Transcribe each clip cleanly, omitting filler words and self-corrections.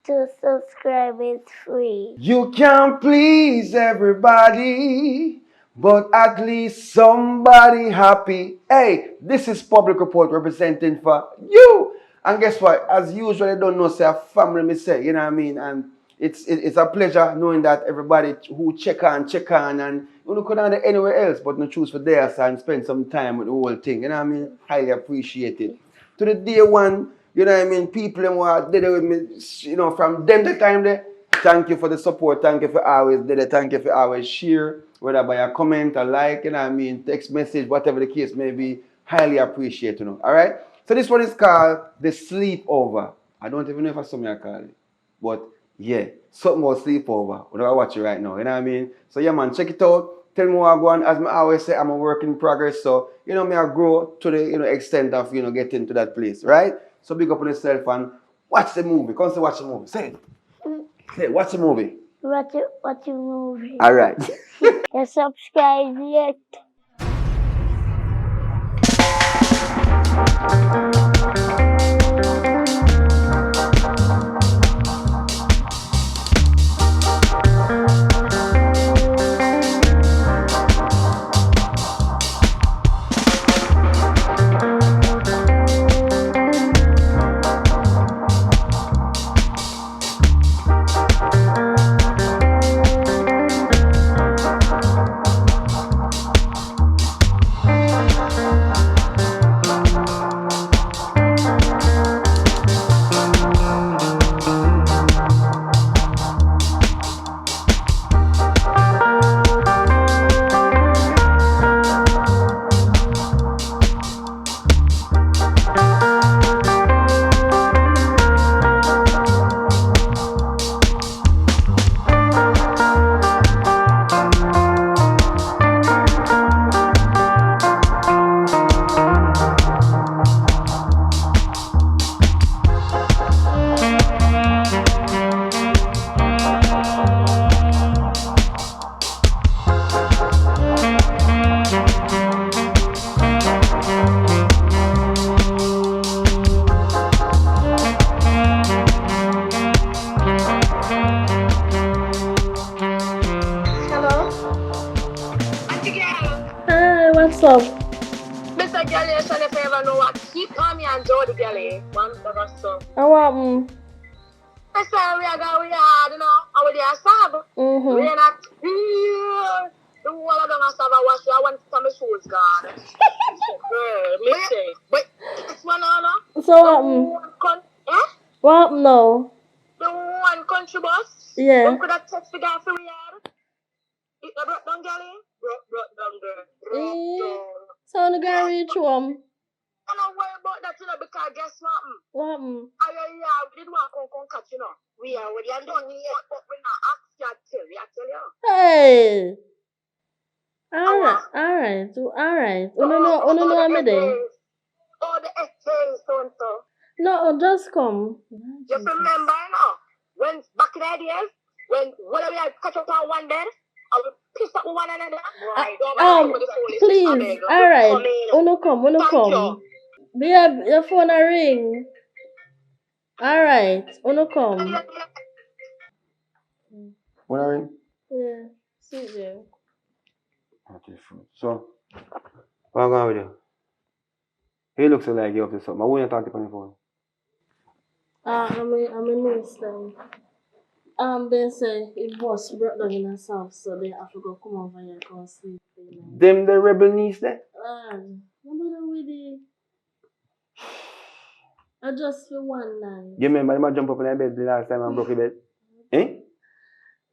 to subscribe. It's free. You can't please everybody, but at least somebody happy. Hey, this is Public Report representing for you. And guess what? As usual, I don't know, say a family, me say, you know what I mean? And it's a pleasure knowing that everybody who check on, and you could not anywhere else, but no choose for theirs and spend some time with the whole thing. You know what I mean? Highly appreciated. To the day one, you know what I mean, people who are there with me, you know, from them the time there, thank you for the support, thank you for always there, thank you for always share, whether by a comment, a like, you know what I mean, text message, whatever the case may be, highly appreciate, you know, all right? So this one is called The Sleepover. I don't even know if I saw me call it, but yeah, something about sleepover. We're gonna watch it right now, you know what I mean? So yeah, man, check it out. Tell me what I go on. As I always say, I'm a work in progress. So, you know, me I grow to the, you know, extent of, you know, getting to that place, right? So big up on yourself and watch the movie. Come say watch the movie. Say it. Say it. Watch the movie. Watch a movie. All right. You subscribe yet? What's up? Mr. Galley, if you ever know what, keep me and Jody Galley. One of us so. I say we are going, you know, over there, sab. We are not here. The whole of them are sab. I wash you. I want some shoes gone. But this one, no. So what no? The one country bus. Yeah. Don't could have touched the guy for we are. It brought down Galley. Brought down girl. So the guy reach home. I don't worry about that, you know, because guess what? What? I did want to come catch, you know. We are already done here, but we're not asking you, tell you. Hey. Alright. Uno know me there. Oh, the essays, so and so. No, just come. Just remember, you know, when back in the days, when whenever I catch up on one bed, I will piss up with one another. Right. Please. Alright. Uno come. Your phone a ring. Alright. Uno come. What are you? Yeah. See there. Okay, so, what am I going with you? He looks like you're up to something. I won't talk to you on the phone. I'm a niece then. They say it was brought down in the south, so they have to go come over here and sleep. Them the rebel niece there? Nobody with it. I just for one night. You remember them jump up in their bed the last time I broke your bed? Eh?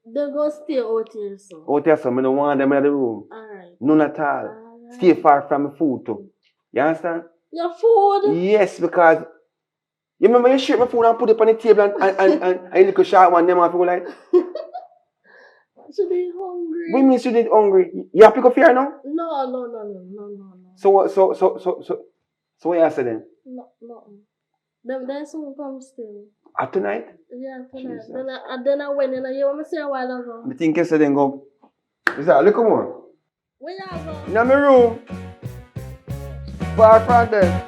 They go stay out here, so. Out here, so I don't want them in the room. Alright. None at all. Alright. Stay far from the food too. You understand? Your food? Yes, because you remember you shape my food and put it on the table and you look a short one, them have to go like. Should be hungry. What means you did hungry? You have to pick up here now? No. So what you say then? No. Them soon come still. At tonight? Yeah, tonight. Then I went in and you want me to say a while ago. I think you said then go. You say, look more. Where you go? In my room. Far from there.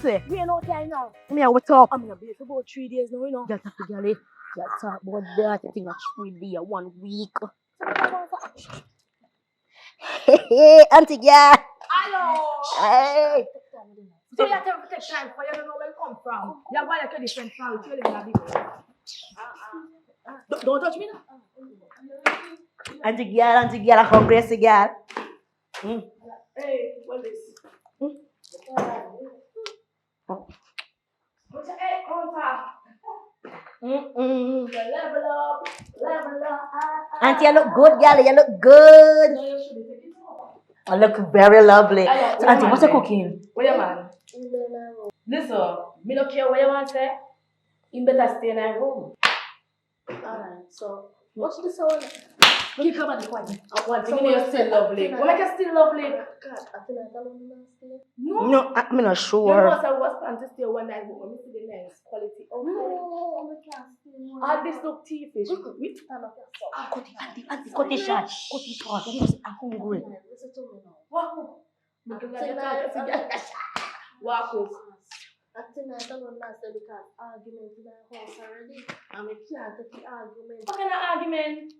say? We ain't no time now. Me and what's up? I'm in a bed for about 3 days now, you know. Just have to get it. Just talk about that. I think that's 3 days, 1 week. Hey, auntie girl. Hello. Hey. So you have to take time for you to know where you come from. You have a different family. You live in a big Don't touch me now. Auntie girl, I'm hungry, auntie girl. Hey, what is this? What's your egg counter? Level up. Auntie, you look good, girl. You look good. No, you should be taking it off. I look very lovely. Hello, So, auntie, what's you cooking? Where you man? Listen, me don't care what you want to say. You better stay in that room. Alright, so what's this one? Keep come at the point. I want to you're still lovely. What make you still lovely? God, I think I don't know. No, I'm not You sure. know, I was planning to stay one night, but we see the nice quality. No, we can't stay. All this look tea-fish. We stand up yourself. Auntie, cut it short. Cut it short. I'm hungry. Listen to me now. Walk. Walk. I think I don't understand because argument in the house already. And we can't take the argument. What kind of argument?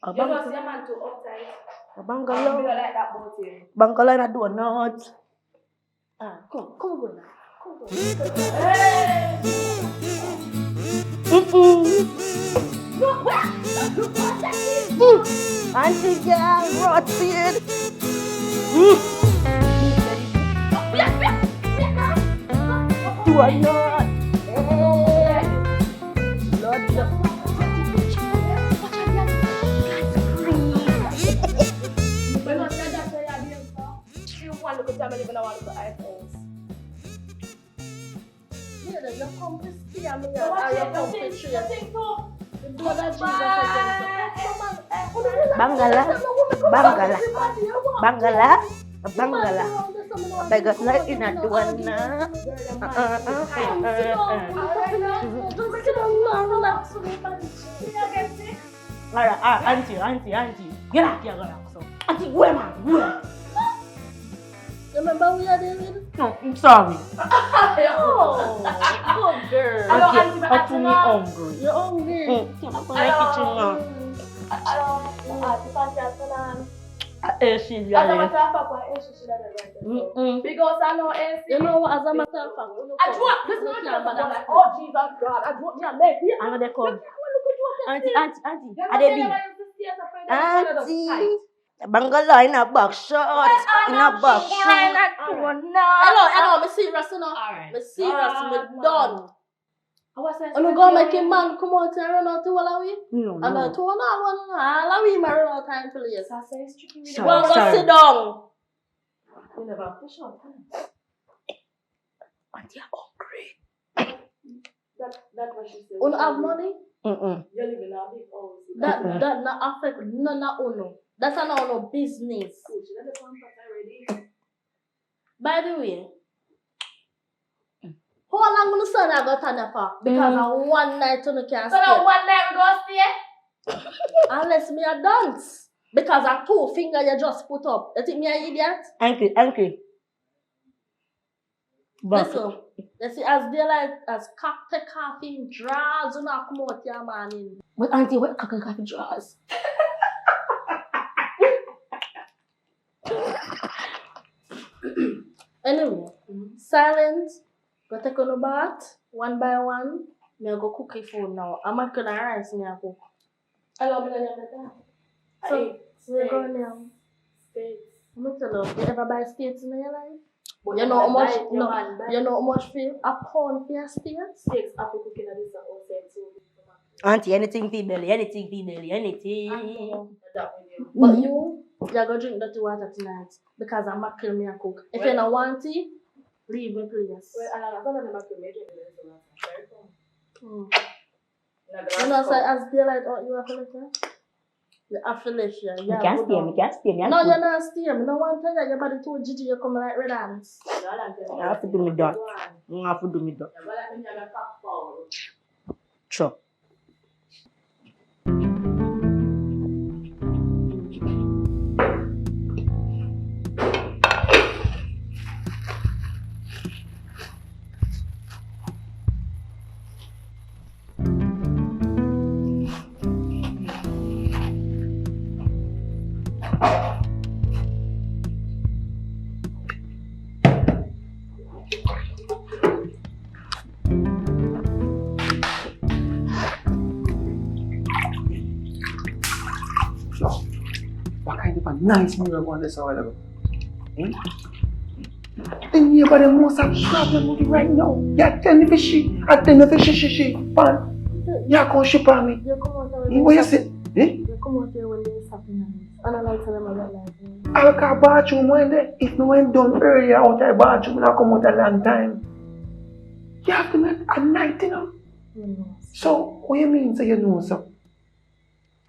You don't see a man too uptight. A bungalow. I like that about him. Bungalow in a donut. Come go now. Come go. Hey! Auntie girl, rotten. Donut. Lots of. Look at them, even I want to look at iPhones. Yeah, you're complicated. I mean, you're complicated. Bangala. Begot na inaduan na. Auntie. Get out here, auntie, where man? Where? Remember we are there with? No, I'm sorry. Oh, good girl. I'm too hungry. You're hungry. Because I know you know what, as a matter of fact, oh Jesus God, I don't know me. I know they come. Auntie, are they big? Auntie. Bungalow in a box shot. In a box shot. Hello, me serious now. Alright. Me serious, me done. And we go make a man come out and run out to Wallawi? No. And I told her, Wallawi, my run out time place. Sorry. Go sit down. You never push on. Auntie, I'm hungry. That's what she said. You have money? You live in a big house. That not affect none of you. That's not no business. By the way, how long will the son I got on for? Because on one night you can't stay. So one night we go stay? Unless me a dance. Because a 2 finger you just put up. You think me an idiot? Uncle. Listen, you see, as daylight, as coffee draws, you know, come out your man in. But auntie, what coffee draws? Anyway, silence. Go take on a bath, one by one. Me go cook your food now. I'm making a rice, me a cook. Hello, me better. So, we go now. States. I'm going to tell you, you ever buy states in your life? But you know how much, you know how much for a pound for your steaks? Steaks after cooking at this outside too. Auntie, anything for belly, anything. But you're going to drink dirty water tonight because I'm not killing me a cook. If you don't want it, leave me please. Well, I'm going to make You know, so as daylight out, you have to listen? You have to listen. You can't stay. No, you're not staying. I don't want to tell you, your body too Gigi, you come like red ants. I have to do me that. Sure. kind of a nice mirror one this while ago. Hmm? The neighbor the most have problem with it right now. Yeah, tell me for she. I tell me for she. Pan. Yeah, come ship on me. What you say? Eh? You come out here when there's happening. And I like to them about life. I'll go bathroom one day. If no one done earlier out of bathroom, I'll come out a long time. You have to make a night, you know. So, what you mean say you know so?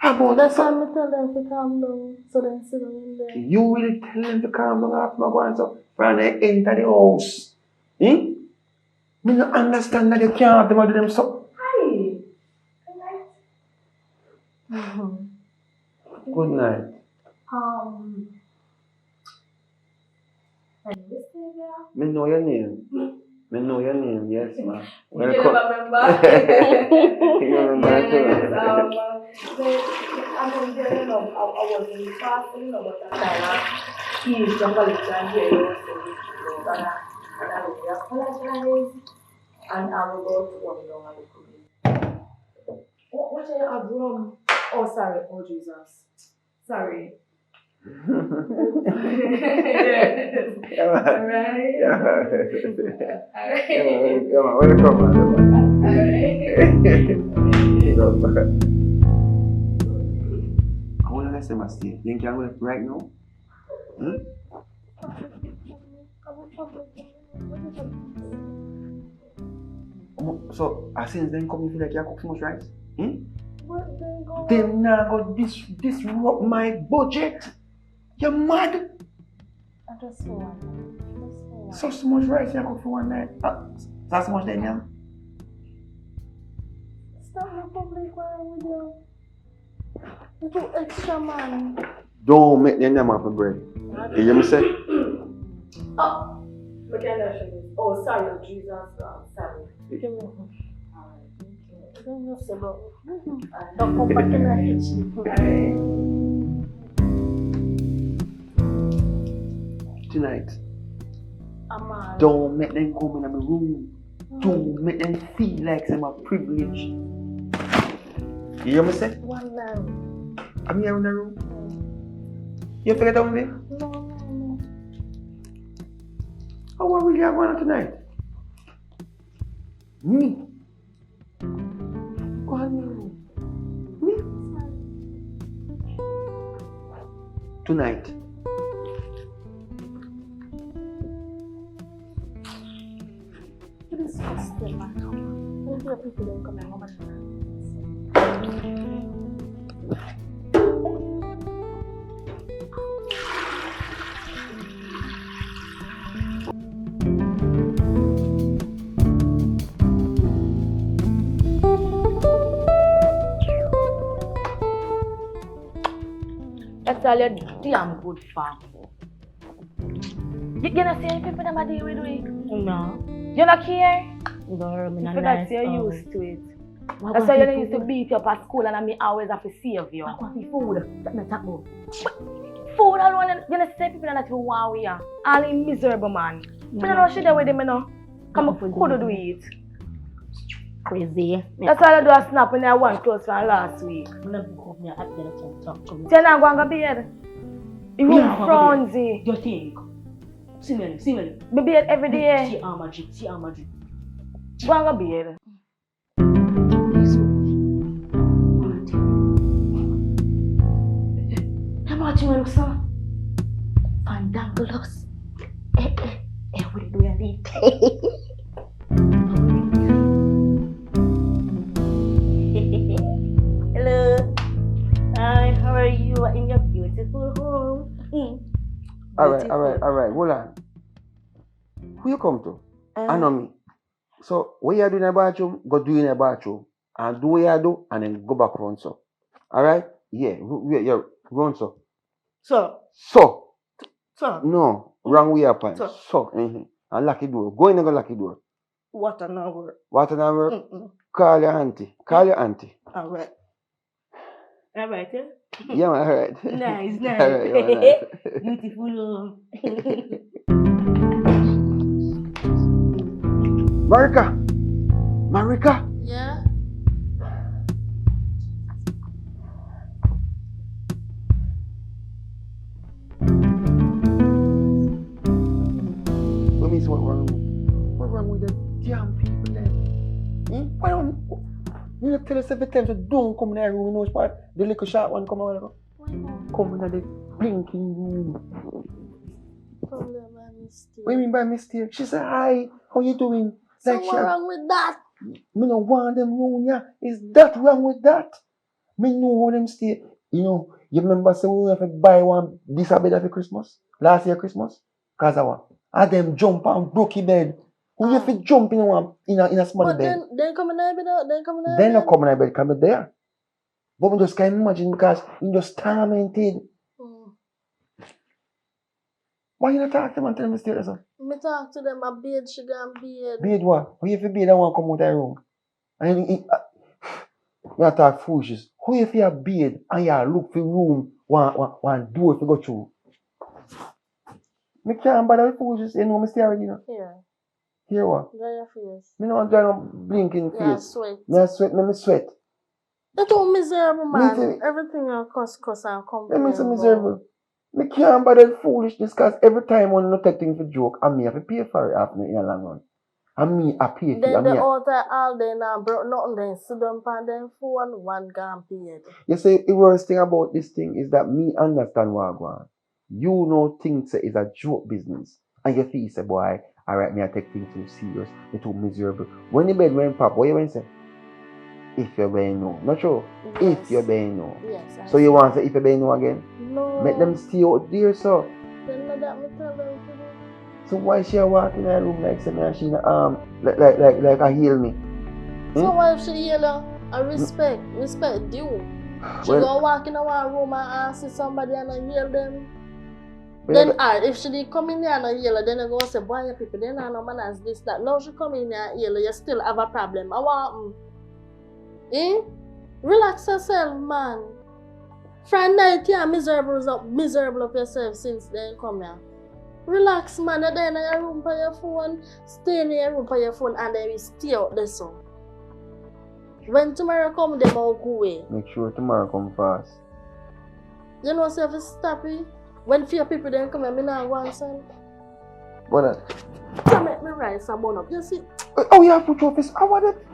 About that's why I tell them to calm down. So then sit down in there. you will tell them to calm down after my going so when they enter the house. Hmm? Me not understand that you can't have them do them so. Hi. Good night. Me know your name. Me know your name, yes, ma'am. Welcome. You remember? You remember too. I was in class, but he's somebody trying to hear you. And I will apologize. And I will go to one down and look at what do you have rum? Oh, sorry. Oh, Jesus. Sorry. Yeah, man. Alright. Yeah. Alright. Yeah, man. Welcome, man. I want to let them stay. You can go right now? Hmm? So, since then, come you feel like you cook so much rice? Hmm? Then now go disrupt my budget. You're mad. I just want. So much rice you cook for one night. That's so much then, yeah? Stop the public while we do. You do extra, man. Don't make them off the bread. You hear me say? Oh, look at that. Oh, sorry, Jesus. Sorry. Give me. Don't come back in the kitchen. Tonight, don't make them come in my room. Don't make them feel like I'm a privilege. You hear me say? One now. I'm here in the room. You forget about me? No. How are we going on tonight? Me? Go on, me? Tonight. It is disgusting, man. Don't hear people don't come home and that's all you're damn good for. You not see any people that deal with it? No. You not care? Girl, me not Because nice. you're used to it. That's why you used to beat you up at school and I always have to save you. I want the food. That me talk about. Food alone, you know, say people that you want we are. All in miserable man. I don't know shit with them, you know. Come up, who do it? Crazy. That's why I do a snap when I want close from last week. I'm not going to have to talk to you. So you're not going to bed? You room frenzy. You think? See me. Be bed every day. See how much. Go and go bed. I'm watching my son. Fandangolos. What do you need? Hello. Hi, how are you in your beautiful home? Alright. Hold on. Who you come to? I know me. So, what you do in the bathroom, go do in the bathroom. And do what you do, and then go back run so. Alright? Yeah, run so. So. No, wrong way up. So. And lock the door. Go in and go lock the door. What an hour. Call your auntie. Alright, yeah? Yeah, man, alright. Nice. Alright. Beautiful. Marika. Yeah? don't. You tell us every time to don't come in the room, you know which part? The little short one come out. Come in the blinking room. Probably by mistake. What do you mean by mistake? She said, hi, how you doing? So Like what's wrong with that? me no want them round ya. Is that wrong with that? Me know how them stay. You know, you remember say we have to buy one this a bed for Christmas? Last year Christmas? Cause I want. And them jump and broke your bed. Who you have to jump in a small But bed? then come in the bed, then come in the bed. Then not come in a bed, come in there. But we just can't imagine because you just tormented. Why you not talk to them and tell them to stay there, sir? Me talk to them, I bed, she gone bed. Bed what? Who you have to bed and want to come out of the room? And you talk foolishness. Who if you have bed and you look for room, one door to go through? Me can't bother with foolishness, you know me stay already, you know. Here. Here what? Dry your face. Me no dry no blinking face. Yeah, sweat. Me sweat, me sweat. That's all miserable, man. Me Everything will cuss and Let me complain. say miserable. Me can't bother with foolishness because every time when you take things for joke, and me have to pay for it after in a long run. And me I pay for it. Then the other all day now brought nothing, then sit down on them phone, one gone paid. You see, the worst thing about this thing is that me understand what I want. You know things say it's a joke business. And you feel say, boy, alright, me I take things too serious, me too miserable. When the bed went pop, what you want to say? If you better know. Not true. Yes. If you better know. Yes. So you want to say if you better know again? No. Make them stay out there, so. Then let that me tell them to do. So why she walk in her room like say me and she in the arm like a heal me? So why if she heal her? I respect due. She go walk in our room and ask somebody and I heal them. Then if she did come in here and I heal her, then I go say, boy, you people, then I know man as this, that. Now she come in here and heal her, you still have a problem. I want Relax yourself, man. Friday night, you are miserable of yourself since then come here. Relax, man. You're there in your room for your phone. Stay in your room for your phone and then we stay out there so. When tomorrow come, them all go away. Make sure tomorrow come fast. You know, so if you stop it, when few people then come here, I not want son. What? You make me rise and burn up. You see? Oh, yeah, put your face. I want it.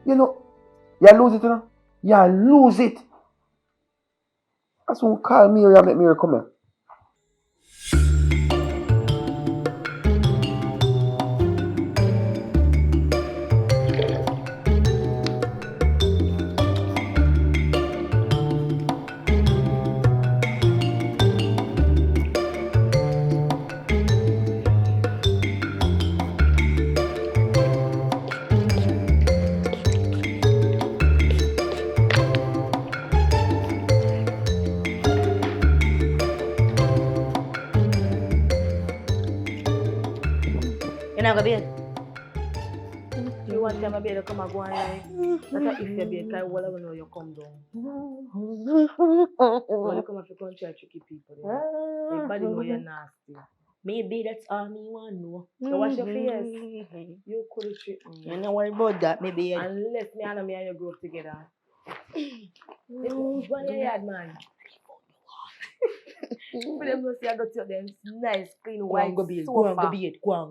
You know, you lose it, you know? You lose it. That's when call me or you make me come here. You not go bed? You want time to come and go and like, that's if you be kind of well, know you come down. When you come up to country and tricky people, everybody know you're nasty. Maybe that's all me want to know. So what's your face? You could treat me. You don't worry about that, maybe. Unless me and you grow up together. Go on your yard, man. For them to see I got them nice, clean, white sofa. Go on, go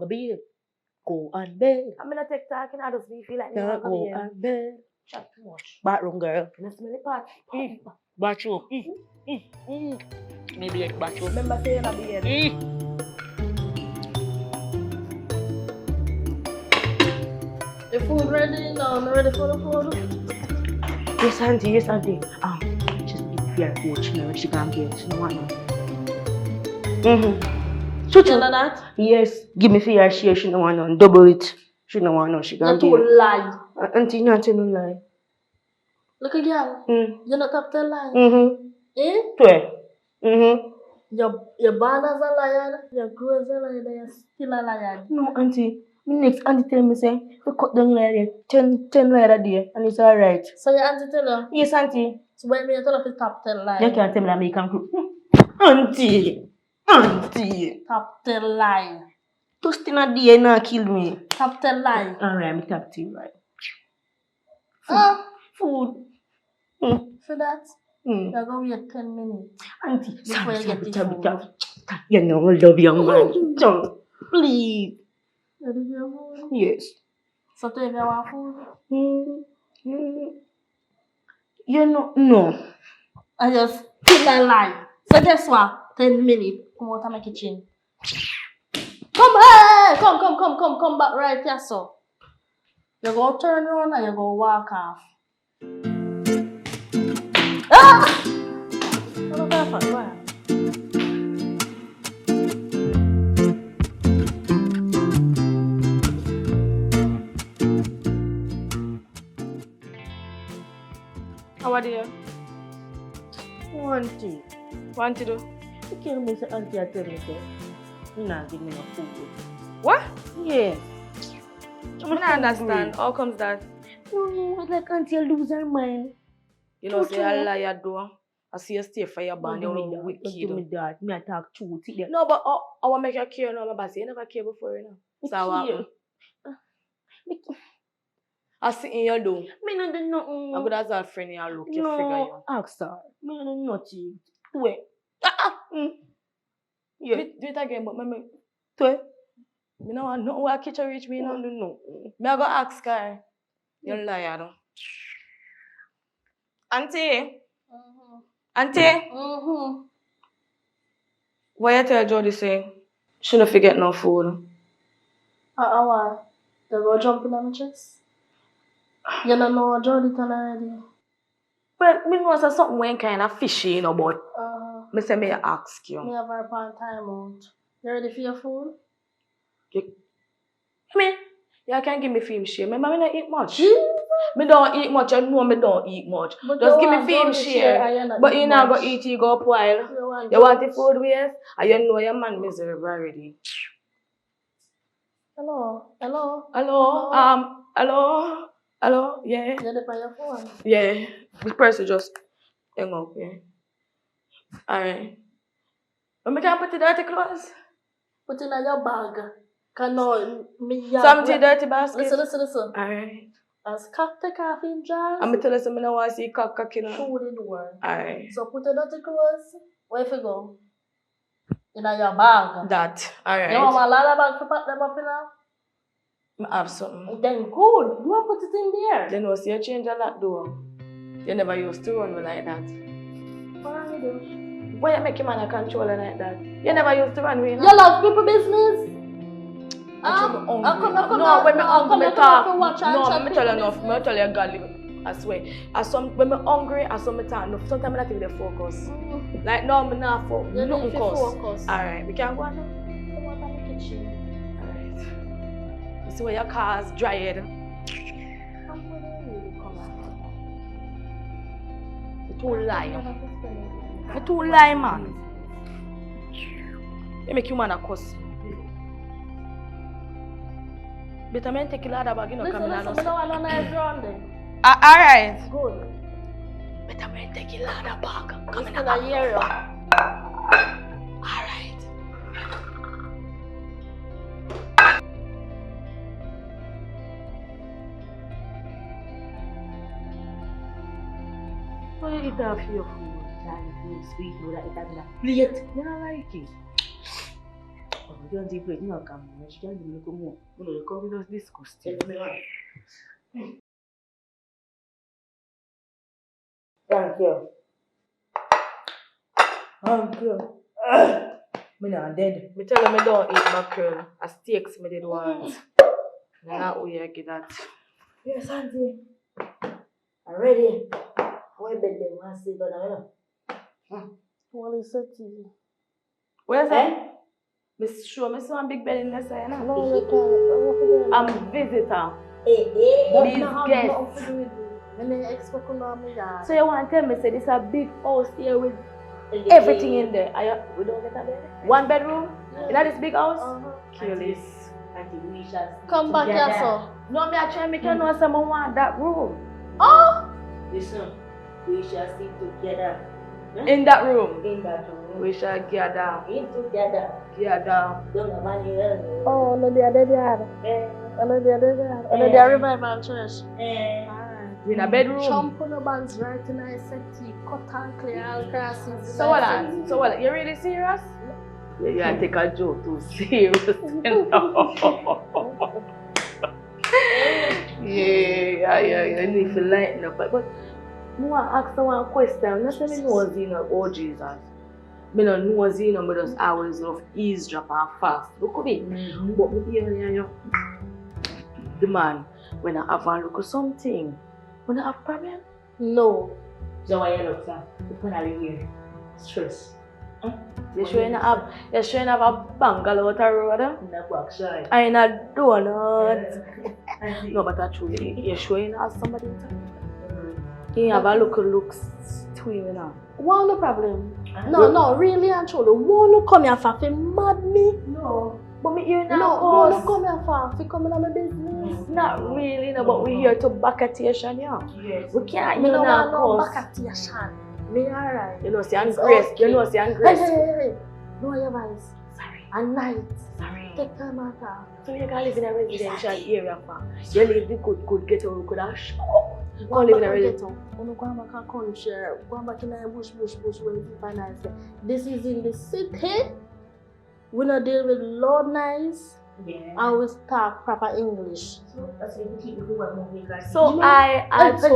bed. Go on bed. I'm gonna take talking, I just feel like me Go on bed. Chat too much. Bathroom girl. You smell the pot. Bathroom. Maybe it's bathroom. Remember saying I'll be here. The food ready now? I'm ready for the food. Yes, auntie. Just give her a coach now. She can't get it. She don't want it. You know that? Yes. Give me for her share. She don't want none. Double it. She don't want none. She can't get it. You lie. Auntie, you not telling no lie. Look again. You're not up to lie. Eh? 12. You're born as a liar. You're grown as a liar. You're still a liar. No, auntie. My next auntie tell me say, we cut down like that, 10 liar a day, and it's alright. So your auntie tell you? Yes, auntie. So when me tell her to top 10 lie? You can't tell me that me can cook. Auntie. Top 10 lie. Just in a day not kill me. Top 10 lie. Alright, me top 10 right. Food. For that? You're going to wait 10 minutes. Auntie, before you get the food. You know I love young man. Don't. Please. You do your food? Yes. So to if you want food? You know, no. I just keep my line. So guess what? 10 minutes. Come out of my kitchen. Come back right here, so. You go turn around and you go walk off. Ah! What about that? Go ahead. How are you? Auntie. Want to do? You can't miss auntie I tell me say, you not give me no food. What? Yes. I don't understand. How comes that? No, it's like auntie lose her mind. You know, say I lie do. I see you stay for your band. You're Don't wicked. do me that. Me I talk truth. No, but I want to make you care now. My say you never care before, you know. So what? I see in your do. Me no do nothing. I'm good as a friend. You look, you figure you. Ask her. Me no do nothing. Wait. Yeah. Do it again, but me. Wait. Me no want nothing where kitchen reach me now. No. Me I go ask her. You liar, no. Auntie. Auntie. Why you tell Jody say she no forget no food? Why? They go jumping on my chest. You don't know Jody tell already. Well, me know say something when kind of fishy, you know, but me say me ask you. Me have her upon time out. You ready for your food? Me? You can't give me film share. Remember, me not eat much. Me don't eat much. You know me don't eat much. But just give me film share. But you not go eat, you go up while. You want the food waste? And you know your man miserable already. Hello? Hello? Yeah. You're by your phone? Yeah. This person just hang up, yeah. Alright. But me can't put the dirty clothes? Put it in your bag. Some dirty basket? Listen. Alright. As cock take off in jars. I'm tell you something I want to see cock in. Show the door. Alright. So put the dirty clothes. Where you go? In your bag. That. Alright. You want a lot of bag to pack them up in now? I have something. Then good. You want to put it in there? Then once you change a lot door. You never used to run me like that. What are you doing? Why you make your man a controller like that? You never used to run me. You love people business? I'm when me hungry, me talk. No, me tell you enough. Me tell you God, I swear. When me hungry, I saw me talk enough. Sometimes I not even focus. Like now, me not focus. Nothing focus. Alright, we can go on now. Come on, I'm in the kitchen. Alright. You see where your car's dried. You too lie. You too lie, man. You make you man a cuss. Better man take a lot of bag, you know, coming out. Listen, I don't want around there. Alright. Good. Better man take a lot of bag, coming out. Alright. Why you eat off your food? Food sweet, no, that it has that plate. You don't like it. You don't take plate, you don't come. You can't do it more. You know, you come with us disgusting. Thank you. Me not dead. Me tell you, me don't eat mackerel. A steaks me did once. And not way I get that. Yes, auntie. I'm ready. Why bed them? Want to sleep on the What is it? Where's that? Miss Show me some big bed in the side. No, you can't. I'm visitor. These guests. So you want to tell me, say this is a big house here with everything in there. We don't get a bed? 1 bedroom? In this big house? Curious. Come back here, sir. No, me I try to make you know someone want that room. Oh! Listen, we shall sleep together. In that room? In that room. We shall gather. In together. Gather. Don't have money well. Oh, no, they are there. Oh, no, they are there. Oh, no, they are revival church. In a bedroom. Jump on the bands right in a settee. Cut and clear all crosses. So what? You really serious? Yeah, you take a joke too serious. Yeah. You need to lighten up. But I want to ask one question. Not say me nosy, oh Jesus. Me no nosy, you know, me just always love eavesdrop and fast. Look at me. But me hear the man, when I have a look at something, when I have problem? No. So why you look, sir? You put a little stress. You sure you have a bungalow out the road? I ain't a donut. No, but actually, you sure you have somebody in town? You have a looks to him now. Well, no problem. No, really and truly. Won't come here for mad me? No. But me here now. No, won't come here for coming on my business. Not really, no, but we're here to backatation, yeah. Yes. We can't, Me you no know, want no backatation. Me alright. You know, see, and Grace. Okay. You know, see, and Grace. Hey. Lower your voice. Sorry. At night. Sorry. Take time out. So you can live in a residential area, fam. You live the good ghetto, you could have shop. You can't live in a residential. You go back to country, go back in a bush when people nice. This is in the city. We not deal with loud nice. Yeah. And we talk proper English. So that's why we keep the one movie like. So I also.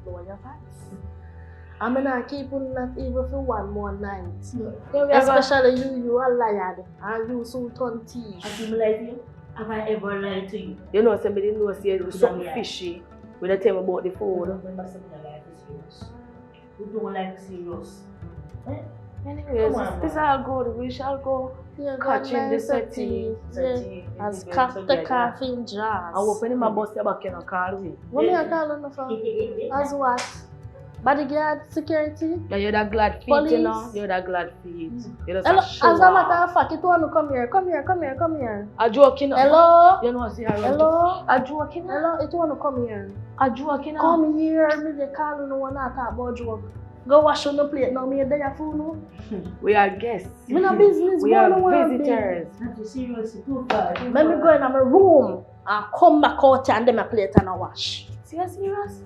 Lower your voice. I'm not keeping that even for one more night. Especially you are liar. And you so turn thief. Have you lied to you? Have I ever lied to you? You know, somebody knows you do something fishy. When they tell me about the food. Remember something like serious. We don't like serious. Anyways, this is all good. We shall go catching the setting. As the calf in jazz. I open my bus back in a car. What me a call on the phone? As what? Bodyguard, security? Yeah, you're that glad feet, police. you know? You're that glad feet. You're just Hello, a show as a matter of fact, you want to come here. Come here. A joking. Hello? You know, see her. Hello? A joking. Hello, it want to come here. A joking. Come here, me they call you no one talk about joke. Go wash on the plate now, me there food no. We are guests. Me no business. We are visitors. Not seriously too far. Let me go in my room and come back out here and then my plate and I wash. See you serious?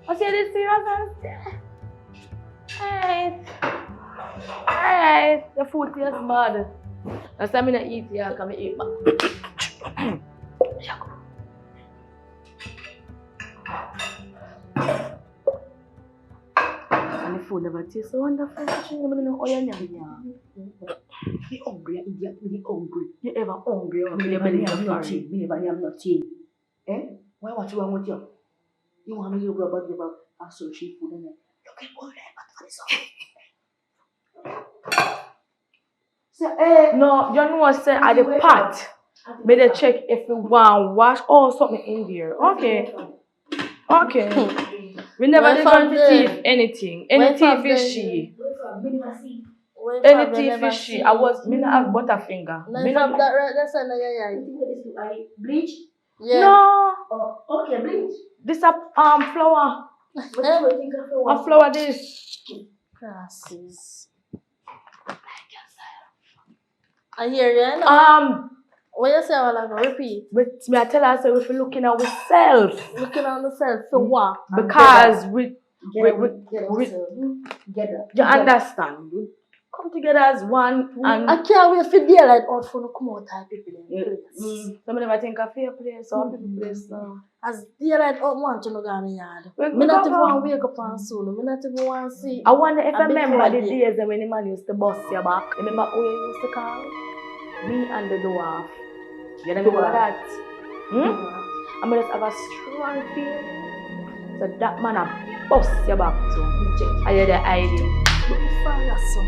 I see this serious. Alright. The food tastes bad. Last time I don't eat, yeah, come eat back. And the food never tastes so wonderful. You don't know how you be hungry, idiot. Be hungry. You ever hungry or your belly is sorry? Me never am nothing. Eh? Why what you want with you? You want me to go about give a sushi food and then look at all that. So, No, you know what I said at the pot. Better check if you want wash or something in there. Okay. We never did going to thief anything. Any thief is she. Any thief is she. I was me not have butterfinger. Me not that right that's yeah. Bleach? Yeah. No. Oh, okay, bleach. This a flower. A flower this. Grasses. I hear you. What you say? I will repeat. But me I tell her so if we're looking at ourselves. Looking at yourself for what? Because Get you understand. We come together as one and I can't wait for daylight out for no come out type people in place. some of them I think a fair place or people place now. As daylight out want to no go in the yard. We Me not go even go. want to wake up on soon. Me not even want to see. I wonder if I a big remember the Friday. days when the man used to bust your back. Remember who you used to call? Me and the dwarf. You remember that? I must have a strong feeling. So that man a bust your back too. I hear the idea. Fire son.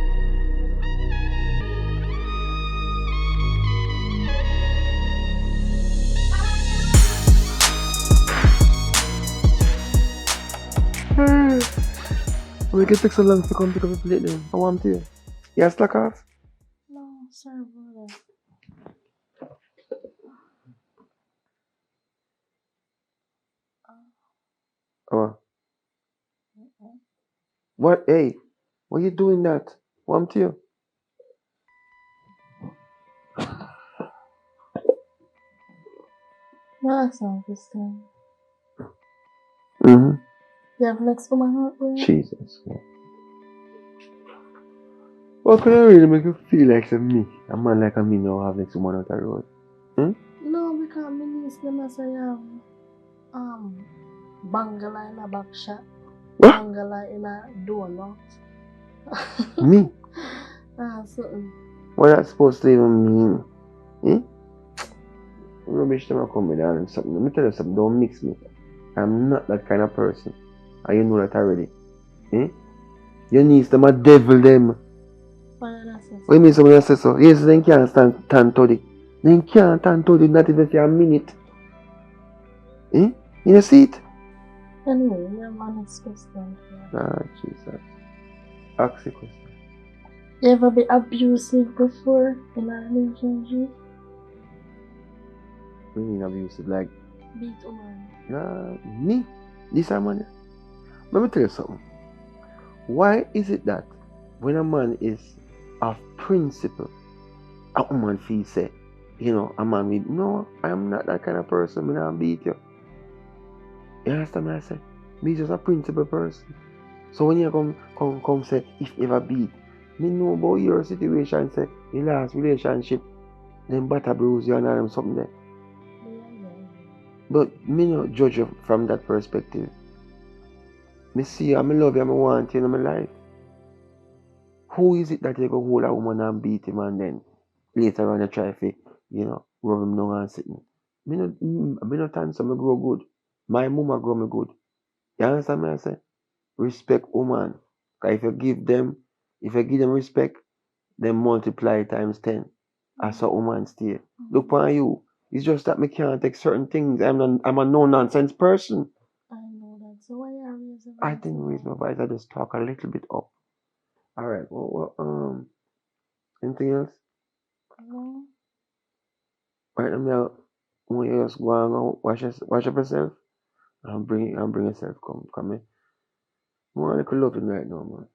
We can take so long to come pick up the plate then. I want to. You have slack off? No, sorry brother. Oh. What? Hey, why you doing that? Want to? Relax now, this time. Mm-hmm. You have next for my heart, bro? Jesus. What could I really make you feel like me? A man like me now have next woman out the road. No, because my niece them as I have. Bangala in a back shot. What? Bangala in a donut. Me? Something. What that supposed to even mean? Rubbish them come with that and something. Let me tell you something, don't mix me. I'm not that kind of person. And you know that already. Your niece them a devil them. What do you mean someone say so? Yes, they can't stand to it. They can't stand to it, not even for a minute. You see it? Anyway, your man is question. Jesus. Ask the question. You ever been abusive before in a relationship? What do you mean abusive? Like, Beat woman. me? This man? Let me tell you something. Why is it that when a man is of principle, a woman feels say, a man will, no, I am not that kind of person, I don't beat you. You understand what I say? Me just a principle person. So when you come say, if ever beat, me know about your situation, say, your last relationship, then butter bruise you and all them something there. But me not judge you from that perspective. Me see you, I love you, I want you in my life. Who is it that you go hold a woman and beat him and then later on you try to, rub him down and sitting? Me not handsome, I grow good. My mama grow me good. You understand what I say? Respect woman. Because if you give them respect, then multiply times 10. As a woman stay. Look on you. It's just that me can't take certain things. I'm a no-nonsense person. I know that. So why are you raising I didn't raise my voice, I just talk a little bit up. Alright, anything else? No. Right now, when you just go and wash up yourself and bring yourself come in. More like loving right now, man.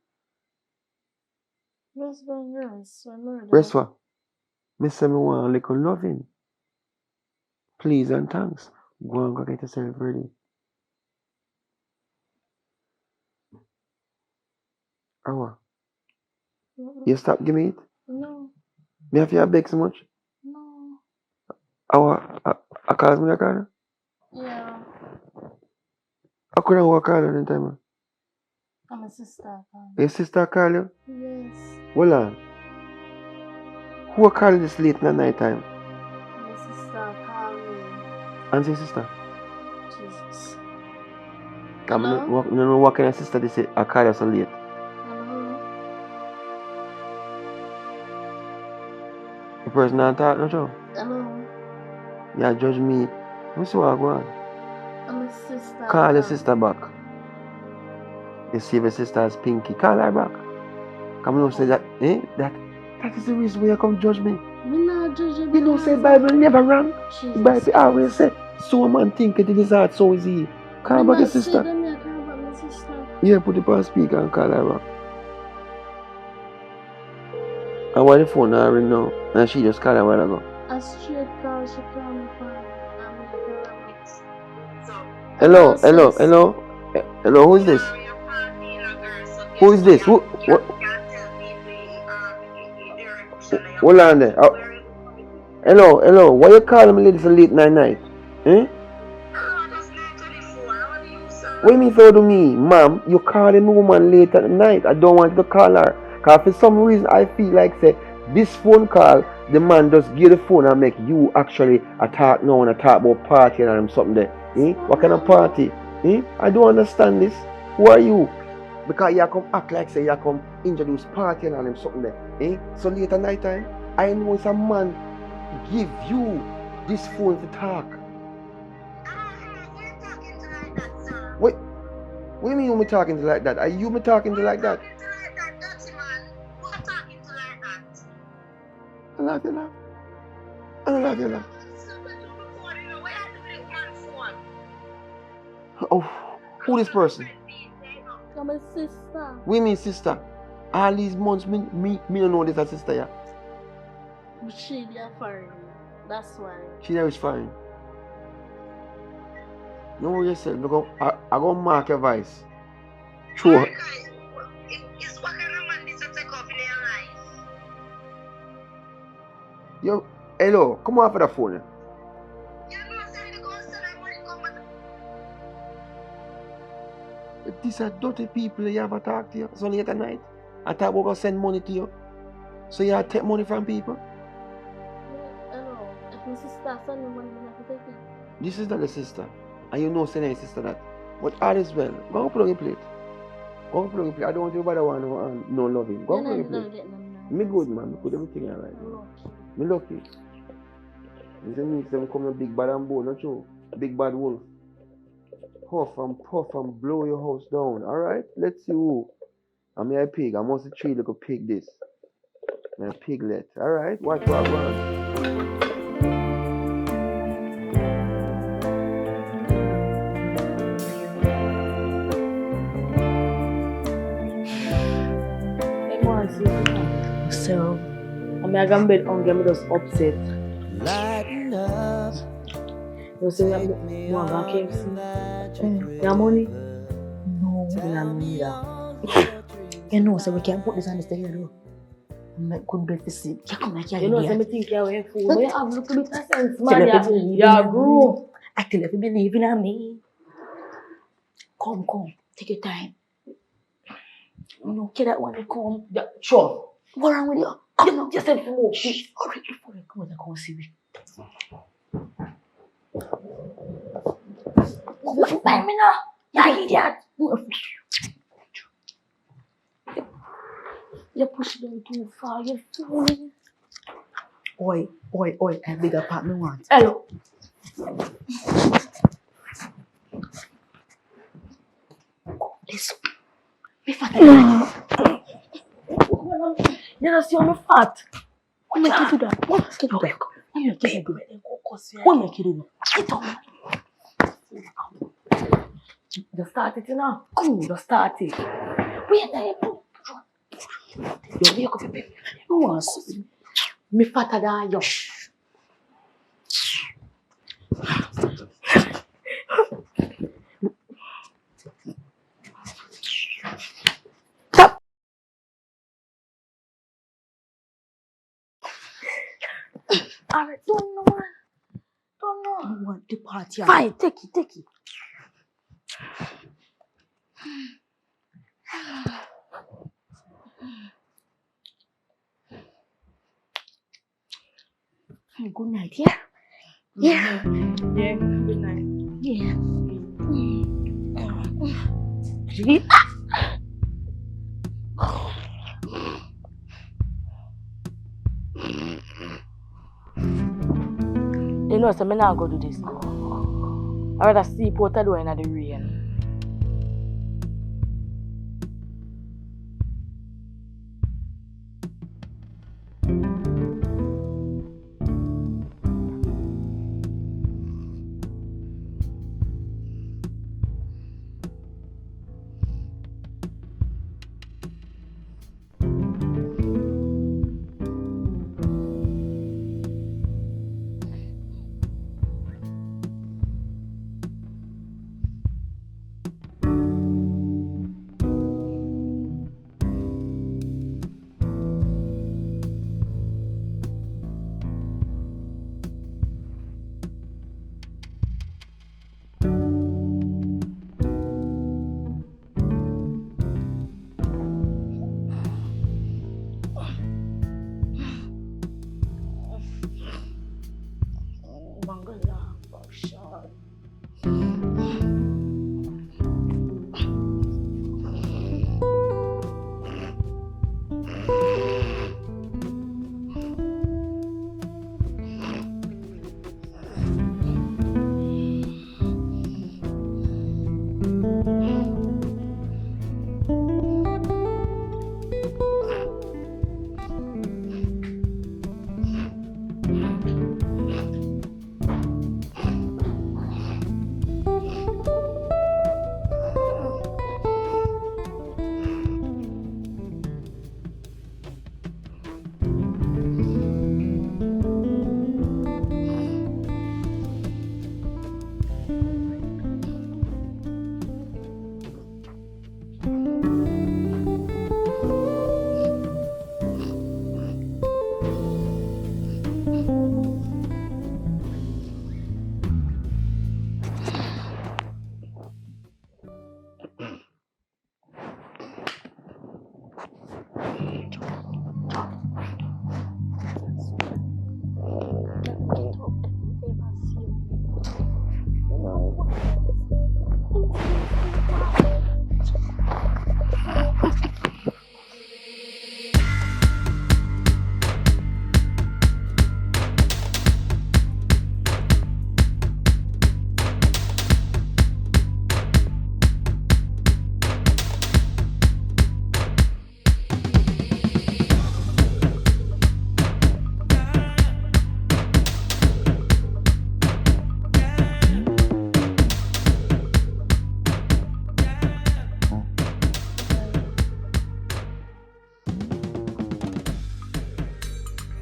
Rest when you rest. Rest what? Me say me want a little loving. Please and thanks. Go and go get yourself ready. Awa. You stop give me it? No. Me have you beg so much? No. Awa, I call me a call? Yeah. I couldn't walk call you time. I'm a sister. Your sister call you? Yes. Hold on. Who call you this late in the night time? My sister called me. And say sister. Jesus. I don't know what kind of sister they say I call you so late. Hello. The person not talk no show. Hello. Yeah, judge me. Let me see what I go on. I'm a sister. Call your sister back. You see if your sister is pinky. Call her back. Come on, say that, that is the reason why you come judge me. Me not judge you. You know, say Bible never wrong. The Bible always say, so a man think it in his heart, so is he. Call back your sister. Yeah, put it on speaker and call her back. And why the phone not ring now? And she just called her a while ago. A straight call, she called me for Hello, who is this? Who is this? What? Hold on there. Hello. Why you calling me lady so late night? What do you mean for to me? Ma'am, you calling me woman late at night. I don't want to call her. Because for some reason I feel like say this phone call, the man just give the phone and make you actually talk now and talk about party and something there. What kind of party? I don't understand this. Who are you? Because you come act like say you come introduce party and something there. So late at night time, I know it's a man give you this phone to talk. What do you mean me talking to like that? Are you me talking to like that? I love you, love. I love you, love. Oh, who this person? I'm a sister. What do you mean sister? All these months, me don't know this as sister, yeah? She there foreign. That's why. She there is foreign. No worry yourself, because I go mark your voice. True. Yo, hello, come on for the phone. these are dirty people you have to talk to you. It's only at night. I thought we were going to send money to you. So you have to take money from people? Hello, if my sister send me money, I have to take it. This is not the sister. And you know send your sister that. But all is well. Go and plug your plate. Go and plug your plate. I don't want you to one no loving. Go and plug your plate. Me good man. Me good everything alright. Me lucky. You see me say come a big bad and bold, not true? Big bad wolf. Puff and blow your house down. Alright? Let's see who. I'm a pig. I must treat like a pig this. I'm a piglet. Alright? Watch what I want. So, I'm going to bed on game just upset. Lighten up. You say you want to KFC? You have money? No. You don't have money either. You know, so we can't put this on the table. I'm like, good bed to sleep. You come like you're You know, idiot. so I think you're a fool. But you have a little bit of sense, Tell man. her to believe You're in grew. me. I tell her to believe in me. Come. Take your time. No, get that one to come. Yeah, sure. What's wrong with you? Come on. Just said to move. Shh. Hurry before you come out and come see me. What by me now? You idiot. You push them too far, you fool. Oi. I beg a part me want. Hello. Listen. Me fat. You don't see how I'm fat. What make you do that? What make you do that? What make you do that? What make you do that? Get up. Just start it, you know. Come. Just start it. Wait there. You wake up, baby. You want to see me fatter than you. Stop. Alright, don't know. You want the party? Fine, take it. Good night, yeah? Yeah. Yeah, good night. Yeah. You know, so I'm not going to do this now. I'd rather sleep out the door in the rain.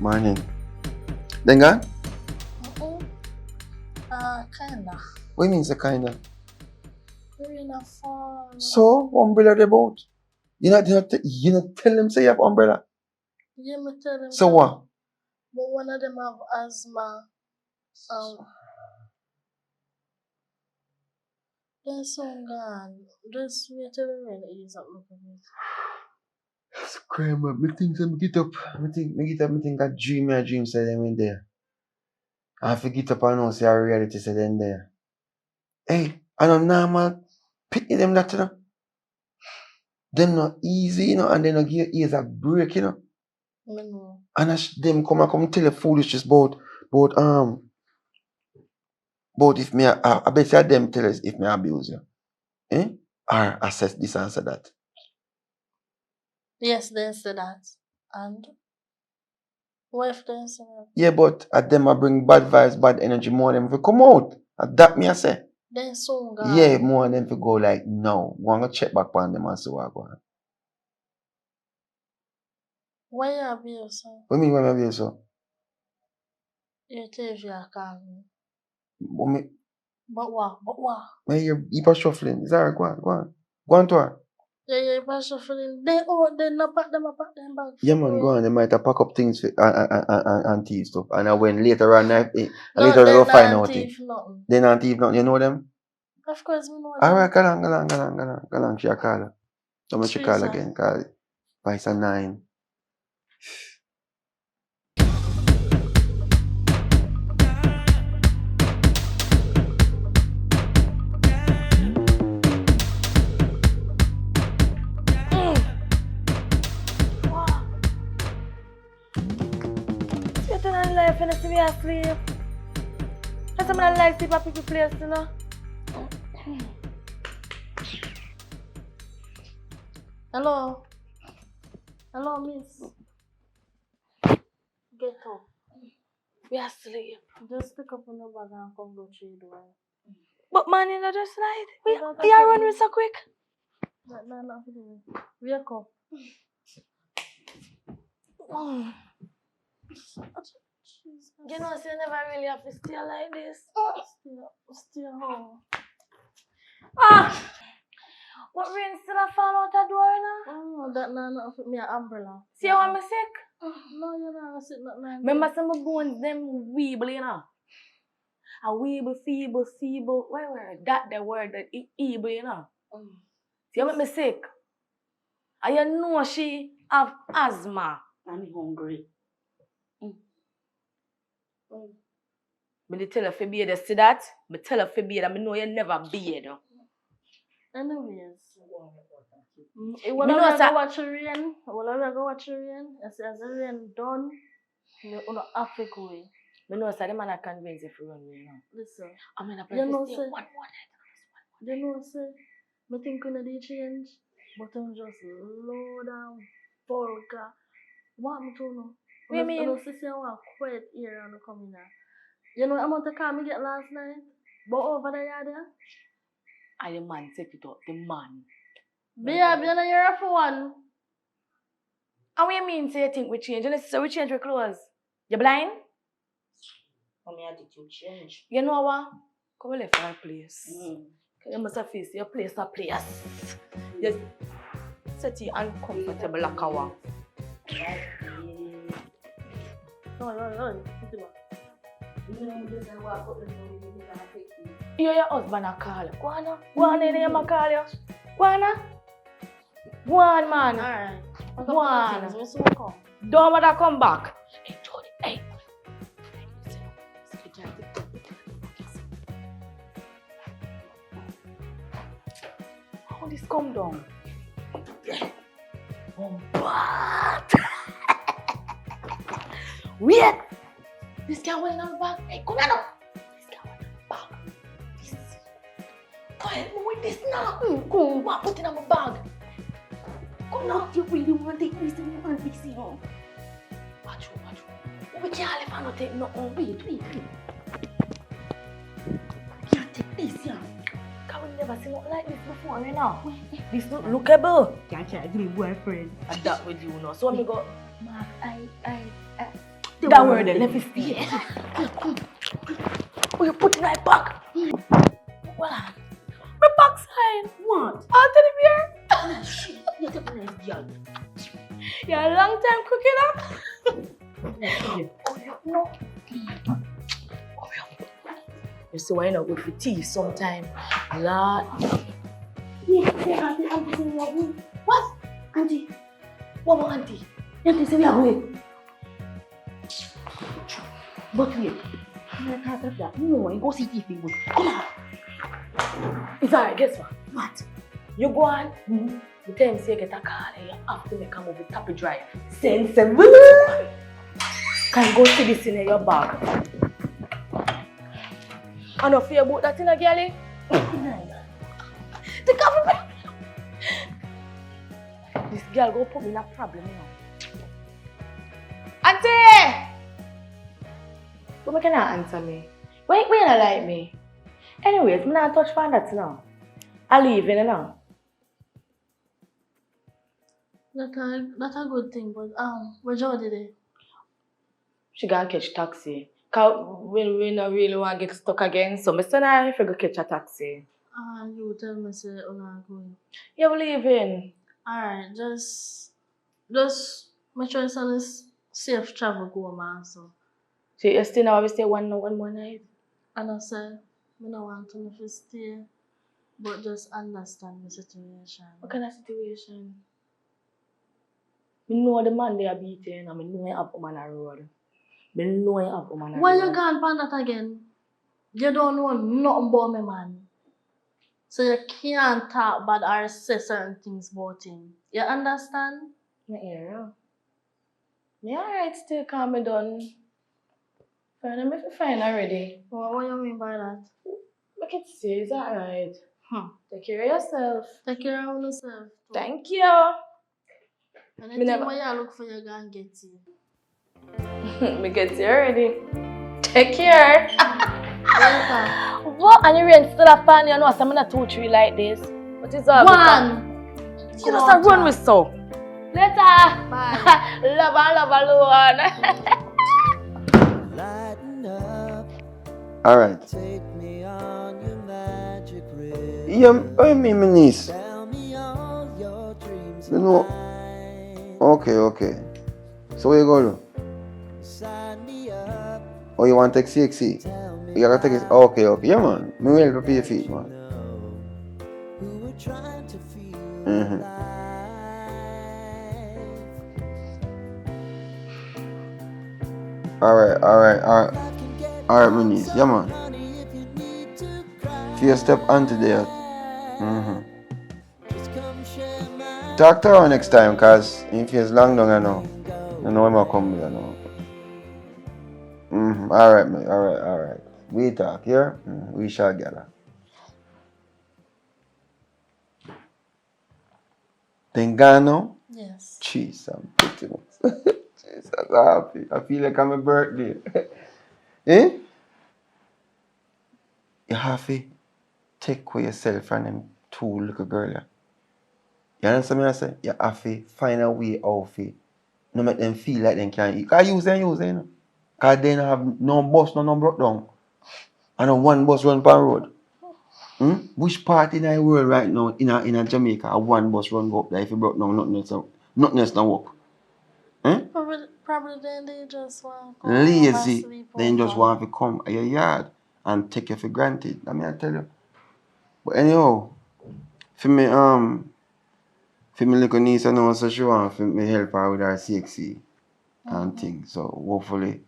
Morning. Then gone? Kinda. What you mean, say kinda? We're in a farm. So, umbrella they both. You not tell them say you have umbrella. Yeah, me tell them. So what? But one of them have asthma. They're so gone. Just wait till the rain ease up a little bit. It's crazy, man. Me think I get up. Me think I dream say them in there. I have to get up and know say a reality say them there. Hey, I don't normal picnic them that, you know. Them not easy, you know, and they not give ears a break, you know. No. And as them come tell you foolishness about if me I bet you them tell us if me abuse you. Eh? Or assess this answer that. Yes, they say that. And what if they say that? Yeah, but at them I bring bad vibes, bad energy, more than if come out. At that me I say. They're so gone. Yeah, more than if go like no. Go and check back on them and see what go on. Why you abuse her? What mean when I abuse so? You tell you call me. What me? But what? Man, you're shuffling. Is that right? Go on. Go on to her. Yeah, but shuffling. They not pack them back. Yeah, man, go on. They might have pack up things for, and thief stuff. And when later on, later on, they'll find out it. They not thief nothing. You know them? Of course, we know them. Alright, go on. She a call her. So much she call again. Call it. Vice and 9. Life and see me asleep. That's why I like sleep at people place, you know. Hello, miss. Get up. We asleep. Just pick up on your bag and come go through the door. But man, you know just slide. We are running so quick. No. Wake up. You know, so you never really have to stay like this. Stay home. What rain still a fall out the door, you know? Oh, that not fit me an umbrella. See how I'm sick? No, you're not sit nothing. Remember some of bones them weeble, you know? A weeble, feeble. Where that the word that evil, you know? See how make me sick? And you know she have asthma. I'm hungry. Me tell her to be there, see that? Me tell her to be there, I know you never be there. Anyways. When I go watch the rain, as the rain done, you have to go away. Me know say the man I convince you to run away now. Listen, I'm in a you know, place say, one. you know, say, me think we need change, but I'm just low down, vulgar. What am I to know? What you mean? You know, say I want quiet here and come in there. You know, I'm going to call me get last night, but over there. And the man take it up, the man. Babe, you're not here for one. And what you mean say you think we change? And so we change our clothes. You blind? How my attitude change? You know what? Come and left our place. You must have faced your place a place. Just sit here uncomfortable like a one. No. You your husband a call. Go on in here, I call you. Go on, man. Alright. Go on. Don't matter come back. Hey, Jody, hey. How this come down? What? Wait! This guy went on the back. Hey, come on up. This guy went on the bag. This. Go ahead, with this now. Come on, put it on my bag. Come now. You really want to take this and you want to fix it on? Watch. We can't let her take nothing. Wait. You can't take this, yeah. Can we never see nothing like this before, you know? This look lookable. Can't try to be boyfriend. And that with you now. So let me go. Mark, That word then, let me see. Oh, you put it right back. What? My backside. What? I'll tell you here. Shit, you're a nice girl. You're a long time cooking up. No. You see why you not good for tea sometime. Lord. Yeah, auntie say we are going. What? Auntie? What about auntie? Auntie say we are going. But wait, I'm not talking about that. You know what? Go see TV. Come on. It's alright, guess what? What? You go on. The time say you get a call and you have to make a move with Tappy Drive. Sensible. Can go see this in your bag. I don't fear about that in a girlie. The government. This girl go put me in a problem now. Auntie! But you cannot answer me. Why you not like me? Anyways, I'm not touch on that now. I leave in now. That's a good thing, but where Jody dey? She gonna catch taxi. Cause we not really want to get stuck again, so I said I go catch a taxi. You tell me say una going. Yeah, we leaving. Alright, just make sure it's a safe travel go, man. So, So you still now we stay one more night? and I say, I don't want to stay, but just understand the situation. What kind of situation? I know the man they are beating and I know you have a man on the road. I know you have a man on the road. Why you gone pan that again? You don't know nothing about me, man. So you can't talk bad or say certain things about him. You understand? I hear you. Me alright still calm me down. Fine already. What do you mean by that? Look it see, it's alright. Take care of yourself. Take care of yourself. Too. Thank you. Anything where you look for, you gonna get you. Me get you already. Take care. Later. What? And you rain still a fan, you know, so I'm not 2-3 like this. What is up? One. You just a run with so. Later. Bye. love alone. Lighten up, All right. take me on your magic river. Yeah, what you mean, my niece? Tell me all your dreams You know. Okay. So what you gonna do? sign me up. Oh, you want to take CXC? Tell me You gotta take it. Okay. Yeah, man. Me will help you pay your feet, man. who we're trying to feel Mhm. alive. All right, I can get my niece. Yeah, man. honey if you need to cry. Fear step onto there. Mhm. Just come share my Talk to her next time, cause if it's long down, I know when I come here, I know. All right, man. All right. We talk here. We shall gather. Tengano? Yes. Jeez, I'm pretty much. Jeez, I'm happy. I feel like I'm a birthday. Eh? You have to take care of yourself from them 2 little girls. You understand me? I say? You have to find a way out to no make them feel like they can't eat. Because use them, you know. Because they don't have no bus, no broke down. And no one bus run per road. Which part in the world right now in a Jamaica a one bus run go up there if you broke down nothing else don't work? Probably then they just want to Lazy, then just want to come at your yard and take you for granted. I mean, I tell you. But anyhow, for me little niece, I know so she want for me help her with her CXC and things. So hopefully,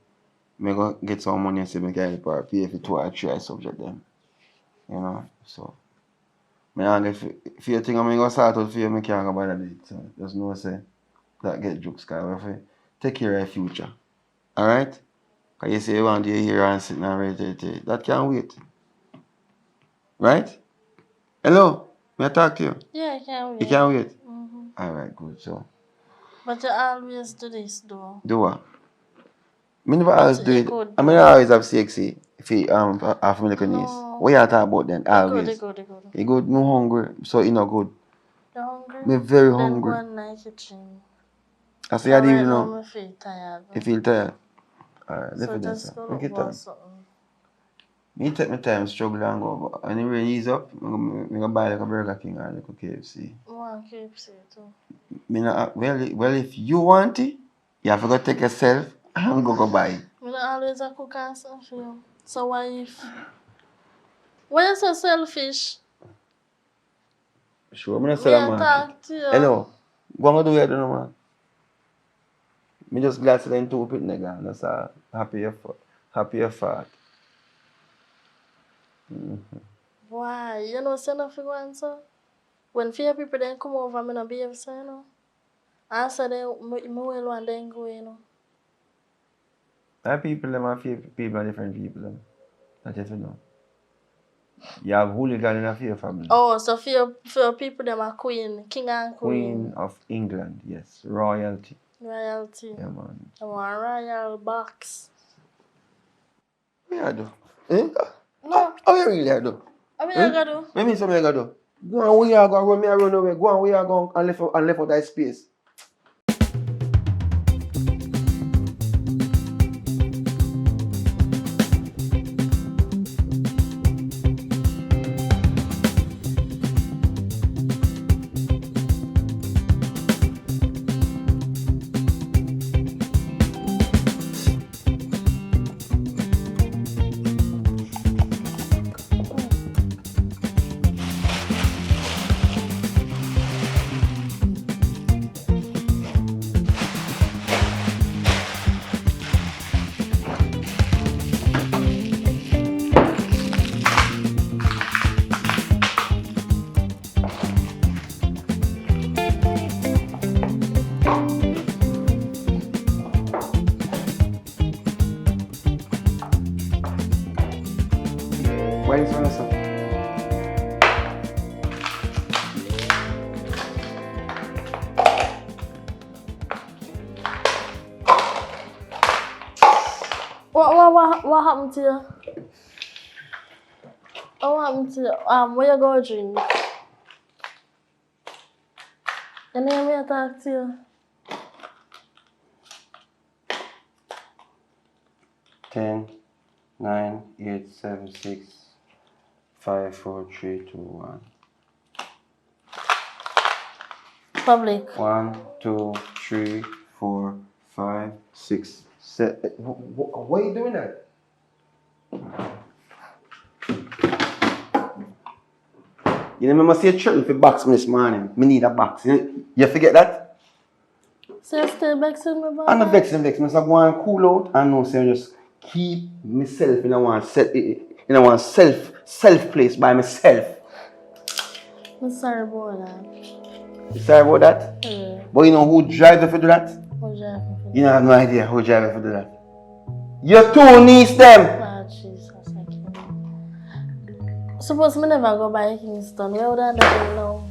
me go get some money so me can help her pay for 2 or 3 subject them. You know, so. Me and if you think I'm going to start out for you, I can't go bother it. So there's no say that get jokes, because we take care of your future. Alright? Because you say you want to hear and sit and read it. That can't wait. Right? Hello? May I talk to you? Yeah, I can't wait. You can't wait? Mm-hmm. Alright, good. So, But you always do this, though. do what? I never always do you it. could I do mean, I always have CXC if you have me little niece. No. What you talk about then? They Always. good. You good? I'm hungry. So you know good. You hungry? Me very Then hungry. go in my kitchen. I say I didn't Right even now, know. I feel tired. You feel tired? Alright, So definitely. just go Make it look for time. something. Me take my time, struggle and go. But when it really ease up, I'm gonna buy like a Burger King or like a KFC. I want KFC too. Me not, well, if you want it, you have to go take yourself and go buy it. I don't always a cook and stuff for you. So why if... Why you so selfish? Sure, I'm not Me selling a man. talk to you. Hello. Go and do it, I don't know, man. Me just glad to them two pit nigga. That's a happy effort. Why? You know, say nothing go answer. When few people then come over, me not behave so, you know. Answer them, me will and then go, you know. That people, them are people are different people. Them. That's just you know. You have hooligan in a fear family. Oh, so few people them are queen, king and Queen of England, yes. Royalty. Royalty. Yeah, man. I want royal box. What you do? Eh? No. How you really do? I mean, I gotta do. Let me something I gotta do. Go on, where you go run me a run away. Go on, where you go and left out that space. Why is it so? What happened to you? What happened to you? Where you go drink? And then me talk to you. 10, 9, 8, 7, 6, 5, 4, 3, 2, 1. Public. 1, 2, 3, 4, 5, 6, 7. Why are you doing that? You remember say a threaten for box me this morning. Me need a box. You forget that? So you still vexing me about I'm not that? vexing. I go and cool out and no say just keep myself in a one self place by myself. I'm sorry about that. You sorry about that? Yeah. But you know who drive you for do that? Who's that? You don't have no idea who drive you for do that. Your two niece them. Ah, Jesus, I can't. Suppose me never go by Kingston. Where would I do now?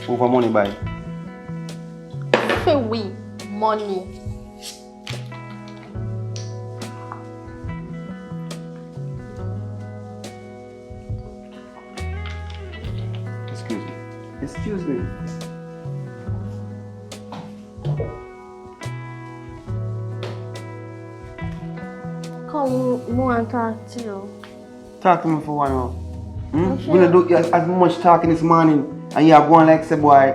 Over money buy. For we money. Excuse me. Come more and talk to you. Talk to me for 1 hour. We don't do as much talking this morning and you are going like say boy,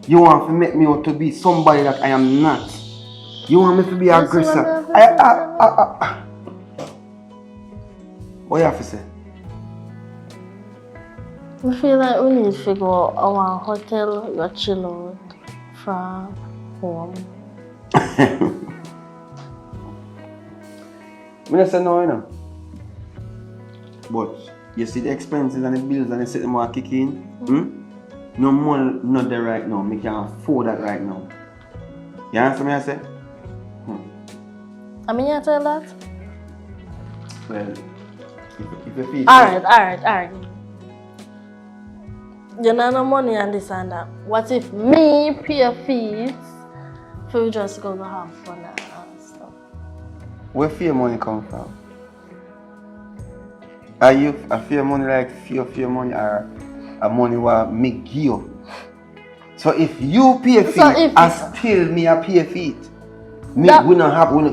you want to make me out to be somebody that I am not. You want me to be aggressive. What you have to say? I feel like we need to go to our hotel, go chill out from home. I don't say no, you know. But you see the expenses and the bills and the set them all kick in. No money not there right now. I can't afford that right now. You answer me I say? I mean you tell that? Well, if you feel Alright. You know no money and this and that. What if me pay fees for you just go to have fun and stuff? where fear money come from? Are you a fear money like fear money or a money what me give you? So if you pay fees and still me a pay fees, we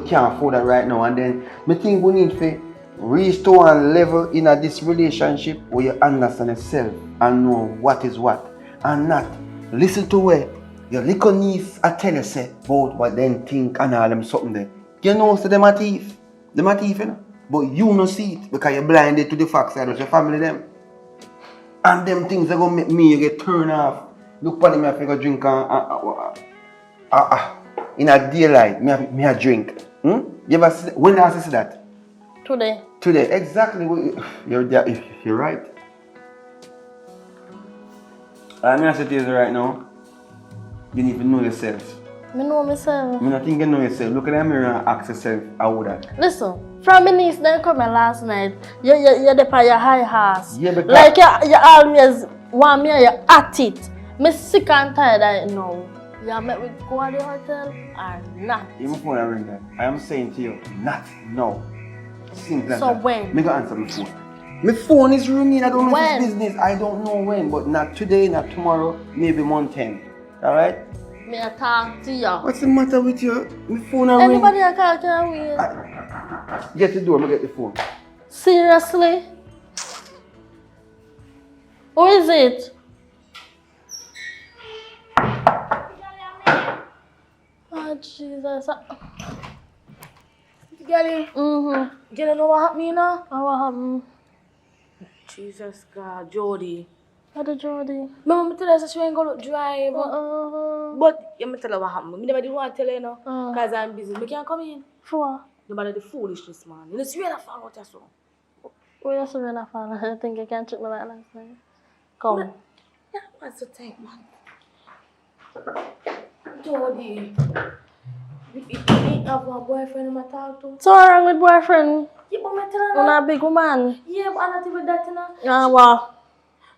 can't afford that right now. And then me think we need to restore and level in this relationship where you understand yourself and know what is what. And not listen to where your little niece I tell you say about what them think and all them something there. You know so them a thief. Them a thief, you know. But you no see it because you're blinded to the facts that your family them. And them things are gonna make me get turned off. Look for me, I go drink in a daylight, me a drink. You ever see that? When last you see that? Today. Today, exactly. You're right. I'm going to say to you right now, you need to know yourself. Me know myself. I think you know yourself. Look at the mirror and ask yourself, how would that? Listen, from my niece then coming last night, you're the by your high horse. Yeah, because like you always want me, you're at it. Me sick and tired of it now. You met we go to the hotel or not? Even before I ring that, I am saying to you, not now. Simple as So that. when? Me go answer my phone. My phone is ringing. I don't know When? if it's business. I don't know when, but not today, not tomorrow, maybe month 10. Alright? Me a talk to you. What's the matter with you? My phone is ringing. Anybody I can wait? Get the door, me get the phone. Seriously? Who is it? Oh Jesus. Girlie, you know what happened, you know? What happened? Jesus God, Jody. What did Jody? Mama, me tell her she ain't gonna drive. But you me tell her what happened. Me never did want to tell her, you know. Because I'm busy. Me can't come in. For what? No matter the foolishness, man. You know, see when I found out so. Where you see when I found out? I think you can treat me like last night. Come. Yeah, what's the time, man? Jody. You have one boyfriend I'm talk to? So what's wrong with boyfriend? Yeah, but me tell her You're not a big woman. Yeah, but I'm not even that, you know. What?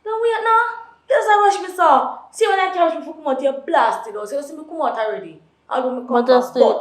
Don't wait now. This is what she saw. See when I catch me for come out, you blasted out. So you see me come out already. I'll do me come back. But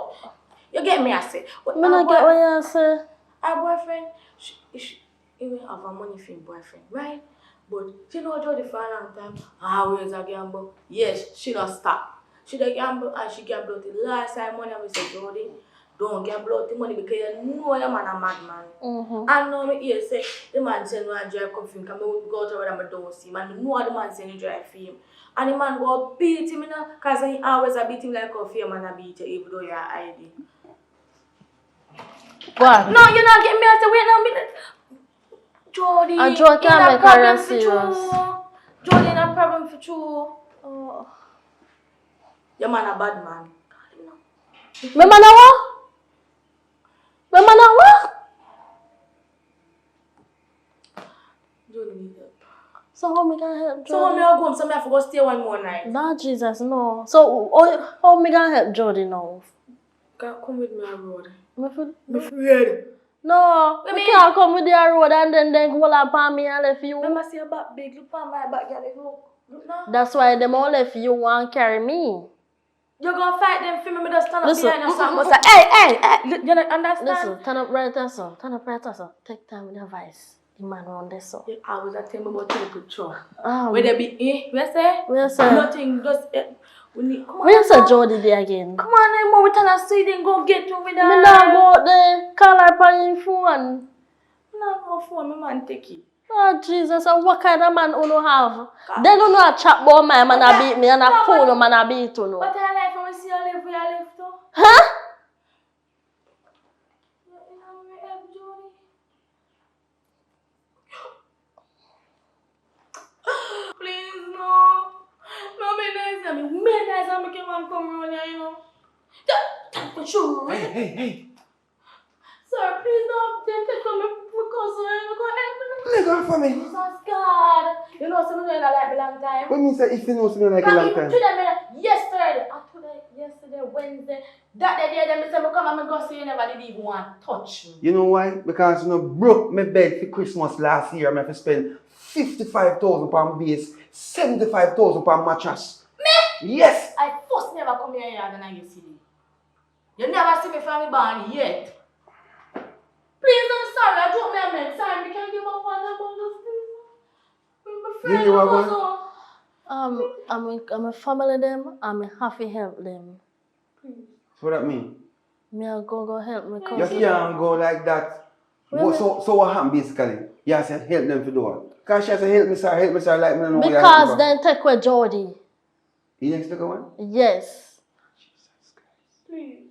you get me, I say. But I don't get what you say. Our boyfriend, he will have a money for his boyfriend, right? But you know Jody for a long time, always a gamble. Yes, she don't stop. She don't gamble and she gamble out the last time money. I say, Jody, don't gamble out the money because you know your man a madman. And now me hear say the man say no I drive come for him because I would go to where I don't see him. And me know the man say no drive for him. And the man go beat him because he always a beat him like a fear man a beat you even though you're hiding. What? No, you're not getting me. I say wait now minute. Jody, a joke can't make her serious. Jody, not a problem for you. Oh. Your man a bad man. My man a what? My man a what? Jody need help. So how me can help Jody? So how me go home? So me have to go stay one more night. No, Jesus, no. So how me can help Jody now? Come with me on road. Me afraid. No, we can't come with the road and then go upon me and left you. Remember see your back big, look on my back, girl. Look now. That's why them all left you and carry me. You're gonna fight them for me, just stand up Listen, behind your son. But say, hey, you don't understand? Listen, turn up right there, son. Turn up right there, son. Take time with your voice. The man around there, son. You always tell me about the picture. Where they be, where say? Where say? Nothing, just, come on. Where say Jody there again? Come on, I'm more with her see then go get you with her. Me not go out there, call her on your phone. No, go phone, my man take it. Oh, Jesus, and what kind of man you have? They don't know a chat about my man a beat me and a phone man a beat you know. But I like when we see you live where you live too. Huh? Please, no. No, be nice. I mean, me nice. I make your man come around here, you know. Just for sure. Hey. Sir, please don't take me because I'm going to help me. Let go for me. Jesus God. You know, some of them like me long time. What means that if you know something like a long time? Yesterday, Wednesday, that day, them say me come and me go see you never did even want to touch me. You know why? Because you know broke my bed for Christmas last year. I have to spend 55,000 pound base, 75,000 pound mattress. Me? Yes. I first never come here than you see me. You never see me from me barn yet. Please don't sorry, I dropped me a man. Sorry, we can't give up on the bonus. You know what? I'm a family them, I'm a happy help them. So what that mean? Me I go help me You cousin. can't go like that. So what happened basically? You said help them to do what? Because she said help me sir, like me no know what you Because help me then take away Jody. for. You next to go on? Yes. Please.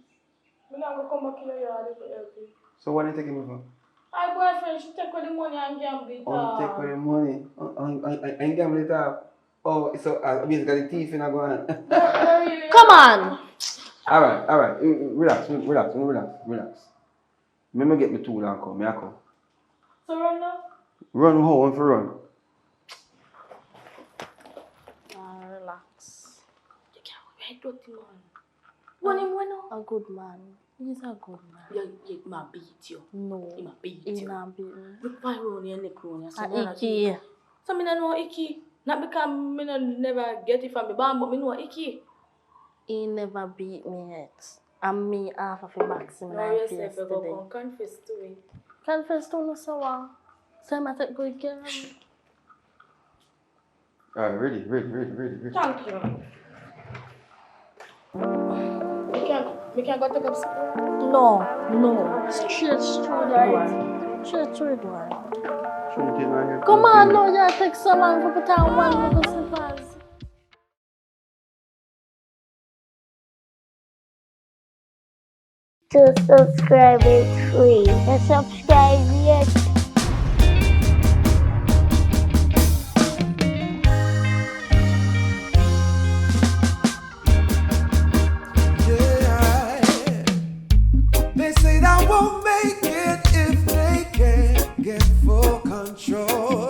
I'm not going to come back in your yard to help you. So what are you taking me for? My boyfriend should take away the money and gamble it Oh, take away the money. And gamble it up. Oh, so basically thief in a go on. Come on. Alright. Relax. Let me get my tool and come. I come. So run now? Run home for run. Relax. You can't wait dirty man. A good man. He's a good man. You might beat you. No. He might beat He you. not beat me. Look why run your neck run. Icky. So I don't know icky. Not because I never get it from me band, but I know icky. He never beat me yet. And me half of the maximum No, I you faced say today. go confess to it. Confess to no so what? Say I take good care of me. Alright, ready. Thank you. We can go take up some. No. Straight through the door. Straight through the door. Come Come on, no, you take someone for put on one little slippers. To subscribe is free. And subscribe yet. Yeah, they say I won't make it if they can't get full control.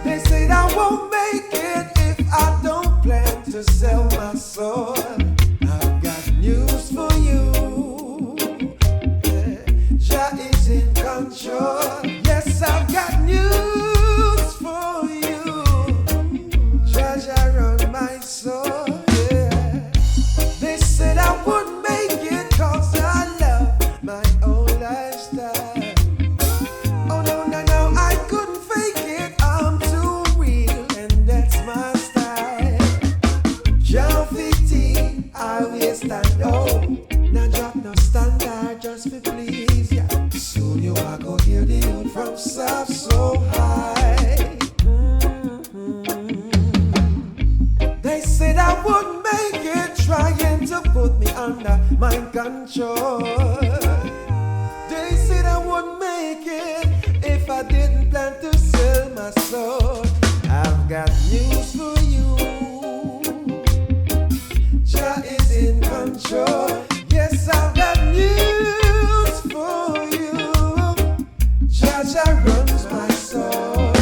They say I won't make it if I don't plan to sell my soul. I've got news for you. Jah is in control. Yes, I've got news for you. Jah run my soul. They said I wouldn't make it 'cause I love my own lifestyle. Oh no, I couldn't fake it. I'm too real and that's my style. John 15, I will stand up. Now drop no standard just for please ya. Soon you are go hear the youth from south so high. They said I wouldn't make it, trying to put me under mind control. They said I wouldn't make it if I didn't plan to sell my soul. I've got news for you. Jah is in control. Yes, I've got news for you. Jah runs my soul.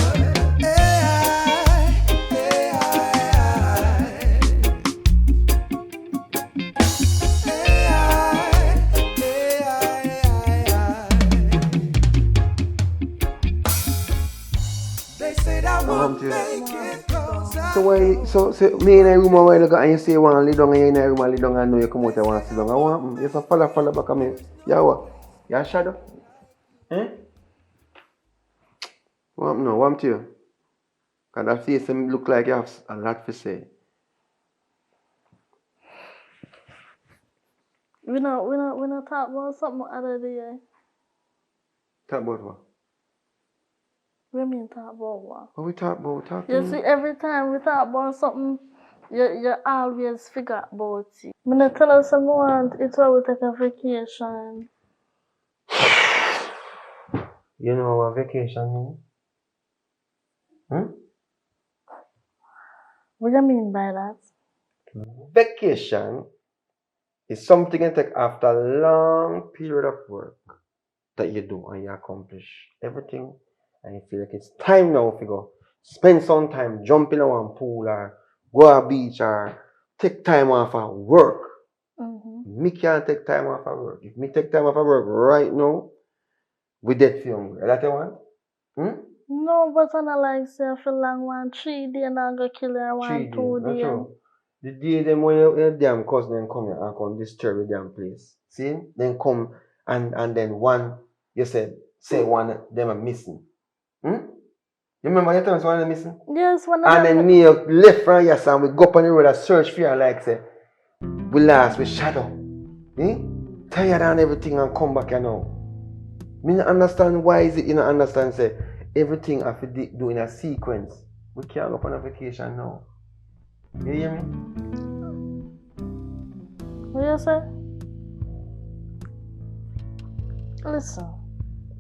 They said I won't make it 'cause I So me in a room a while ago and you say you want to lay down and you in a room and lay down and now you come out and want to sit down. I want you to follow back at me. You what? You a shadow? What no, what to you? Because that face look like you have a lot to say. We not talk about something other day. Talk about what? We mean talk about what? What we talk about? Talk to You me. see, every time we talk about something, you always figure about it. When I tell us someone, it's why we take a vacation. You know what vacation means? What do you mean by that? Vacation is something you take after a long period of work that you do and you accomplish everything and you feel like it's time now to go spend some time, jump in a one pool or go to a beach or take time off of work. Me can't take time off of work. If me take time off of work right now, we dead for hungry. Is that the one? No, but I not like say for long one 3 days and I go kill her 1 2 Not days. true. The day them when your damn cousin then come here and come disturb the damn place. See? Then come and then one you say one them are missing. You remember the times one of them missing? Yes, when And then me left from yes and we go up on the road and search for you and like say we lost, we shadow. tired and everything and come back, you know. Me not understand why is it you don't understand say everything I have to do in a sequence. We can't go on a vacation now. You hear me? What you say? Listen,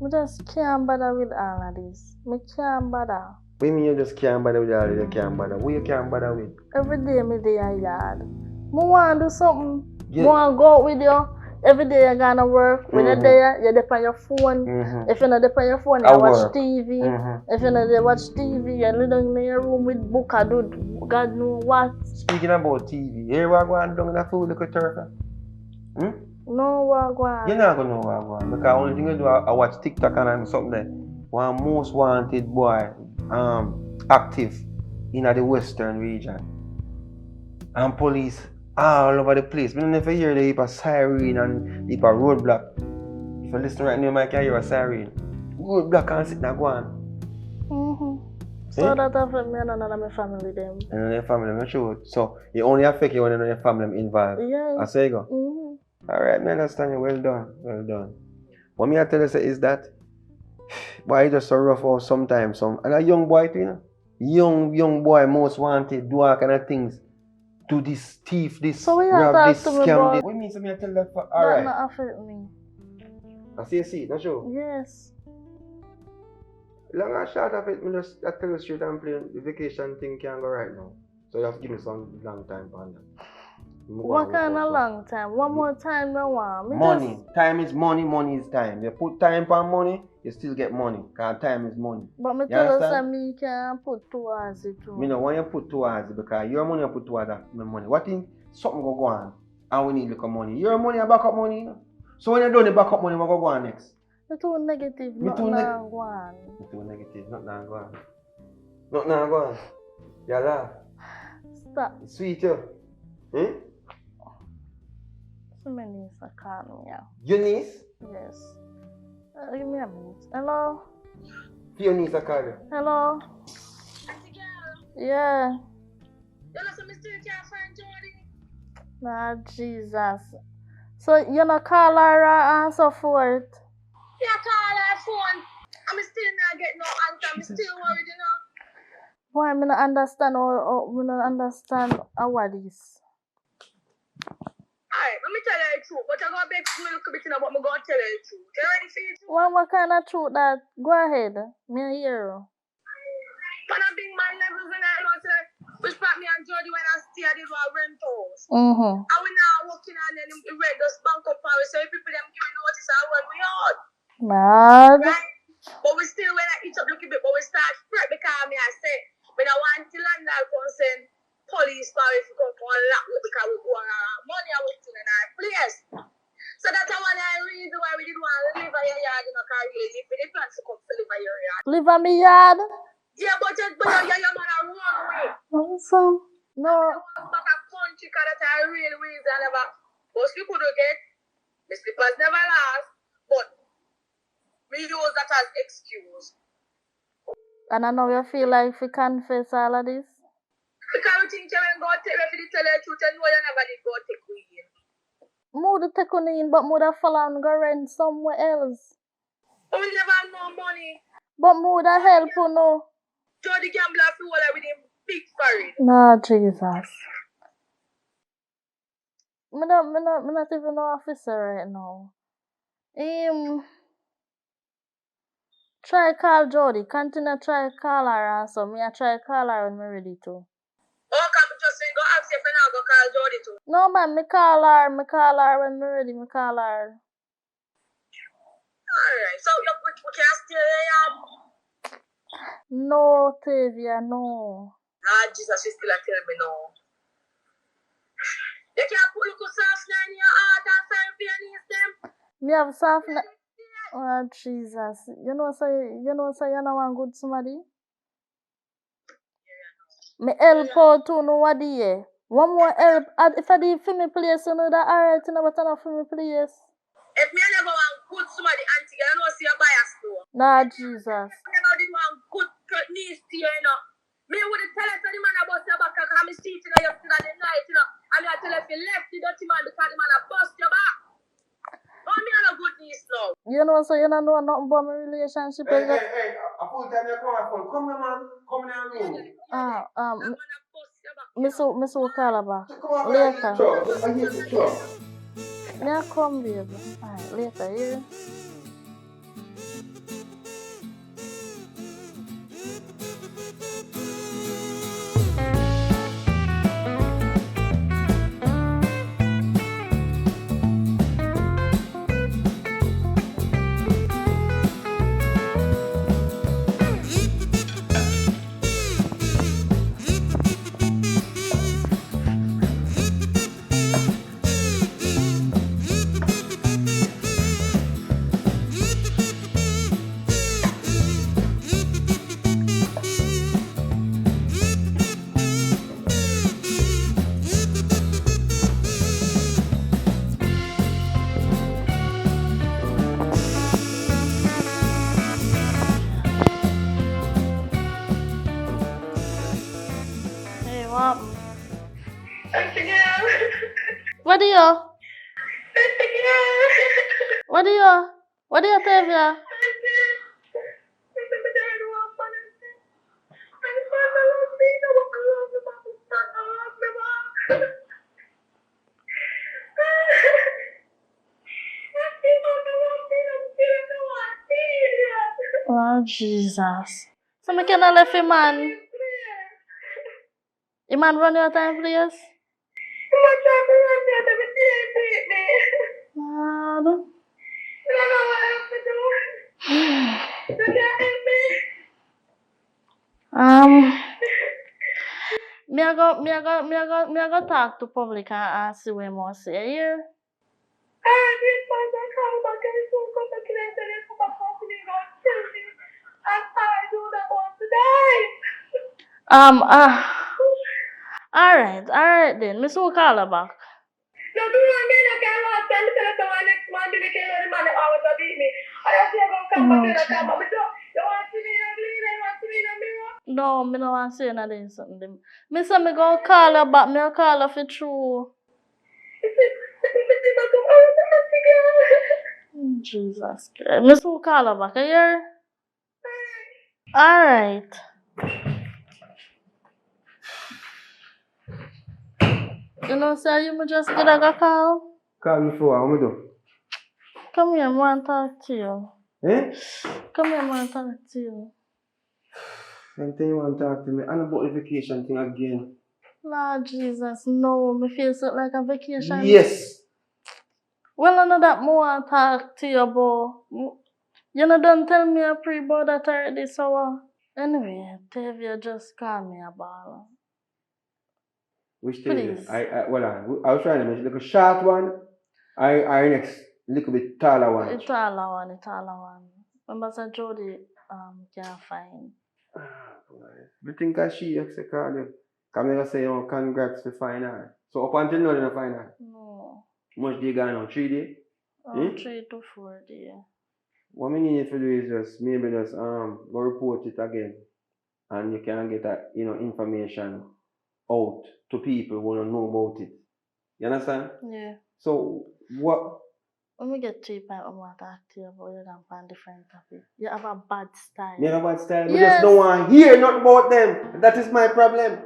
I just can't bother with all of this. I can't bother. What do you mean you just can't bother with all of it? You can't bother? What you can't bother with? Every day me day a yard. I want to do something. Yeah. I want to go out with you. Every day you're gonna work. When you're there, you're there on your phone. If you're not there on your phone, you watch TV. If you're not there, watch TV. You're living in your room with book or do God know what. Speaking about TV, here we are going down in that food little turf. No, what going? You're not going to know what going. Because the only thing you do, I watch TikTok and something there. One most wanted boy active in the western region. And police all over the place. We don't ever hear the heap of siren and heap of roadblock. If you listen right now, you can hear a siren. Roadblock and sit and go on. So that affect me and none of my family them. And your family, I'm sure. So it only affect you when your family involved. Yeah. I say you go. Alright, I understand you. Well done. Well done. What me I tell you say is that boy you just so rough out sometimes. And a young boy too, you know. Young boy most wanted, do all kind of things. Do this thief, this so rob, this scam, this. What do you mean? So me I tell that for alright. That not affect me. I see it, not sure? Yes. Long and short of it, I tell you straight and plain, the vacation thing can't go right now. So you have to give me some long time for that. What kind of long time? One more time you want? Money. Time is money, money is time. You put time for money, you still get money. Because time is money. But me tell you say me can put towards it too. Me know when you put towards it because your money you put towards my money. What if something go on and we need little money? Your money is backup money, you know? So when you done the backup money, what go on next? You're too negative, nothing now go on. You're too negative, nothing now go on. Nothing now go on. You laugh. Stop. It's sweet, you. Eh? So my niece are calling me out. Your niece? Yes. Give me a minute. Hello? Your niece are calling. Hello? Auntie girl, Yeah. you know some mystery can't find Jody. Nah, Jesus. So you know call her and so forth? Yeah, call her phone. I'm still not getting no answer. I'm still worried, you know. Boy, I don't understand what this. Alright, let me tell you the truth. But I'm going to beg me a little bit, but I'm going to tell you the truth. You ready for it? What kind of truth that? Go ahead. Me hear you. When I bring my levels and I know, say, which part me and Jody when I stay at the rent house. And we now walking and then we read those bank up and we say people them giving notice and when we out. Mad. Right? But we still when I eat up looking bit, but we start spread because me I say, when I want to land that consent, police power if you come for lock because we go around money I was still in our place. So that's one reason why we didn't want to live at your yard in a car really live with the plans to come to live at your yard. Live at me yard? Yeah, but your man a run away. Awesome. No. Back a country because that's a real reason never. Most people don't get. The slippers never last. But we use that as excuse. And I know you feel like you confess all of this? Because we think you ain't going to tell you the truth and know you never did go take we in. Mood take on in, but mood fall and go rent somewhere else. But we never have no money. But mood help you know. Jody gambler feel like with him big foreign. No, Jesus. I'm not even no officer right now. Try call Jody. Continue try call her and so me I try call her when I'm ready to. Oh, come just say go ask if you now go call Jody too. No man, me call her when I'm ready, me call her. Alright, so we can't stay here. No, Tavia, no. Ah, Jesus, she still tell me no. You can't put look soft in your heart and sign for your knees them. Me have soft. Oh Jesus, you know say you know want good somebody. Me help out to know what the one more help. If I did for me place, you know that alright, you know what enough for me place. If me never want good somebody auntie, you know see a bias store. Nah, Jesus. I never did want good knees to you, you know. Me would tell it to the man about your back because I'm sitting there yesterday night, you know. And I tell if you left the dirty man because the man a bust your back. this now. You know, so you don't know nothing about my relationship. Hey, a full time you come, come here, man. Come in the room. Miss Kalaba. Come on, Later. I hear the truck. Yeah, come, baby. Alright, later, yeah. What do you? What do you, Tavia? Oh, Jesus. So I cannot left him, man. The man run your time, please? Man. Me I go talk to public and see what he must say here. Alright then. Miss will call her back. No, me no want to say nothing something. Me say me go call her back, me call her for true. Jesus Christ. Miss will call her back, you hear? Alright. You know, sir, you me just get a call. Call me for what? What me do? Come here, I want to talk to you. Eh? Come here, I want to talk to you. Same thing you want to talk to me. And about the vacation thing again. Lord Jesus, no. Me feel so like a vacation. Yes. Well, I know that more I want to talk to you about. You know, don't tell me a pre about that already, so anyway, Tavia just call me a baller. Which Please. I was trying to make like a short one. I next little bit taller one. A taller one. Remember, Sir Jody can't find. You think I she actually call you? Come here and say, oh, congrats to find her. So up until now, you don't find her? No. Much day gone on? 3 days? 3 to 4 days. What we need to do is just maybe just go report it again, and you can get that information out to people who don't know about it. You understand? Yeah. So what? When we get cheap, I want to talk to you about you and find different topic. You have a bad style. You have a bad style? Yes. I just don't want to hear nothing about them. That is my problem.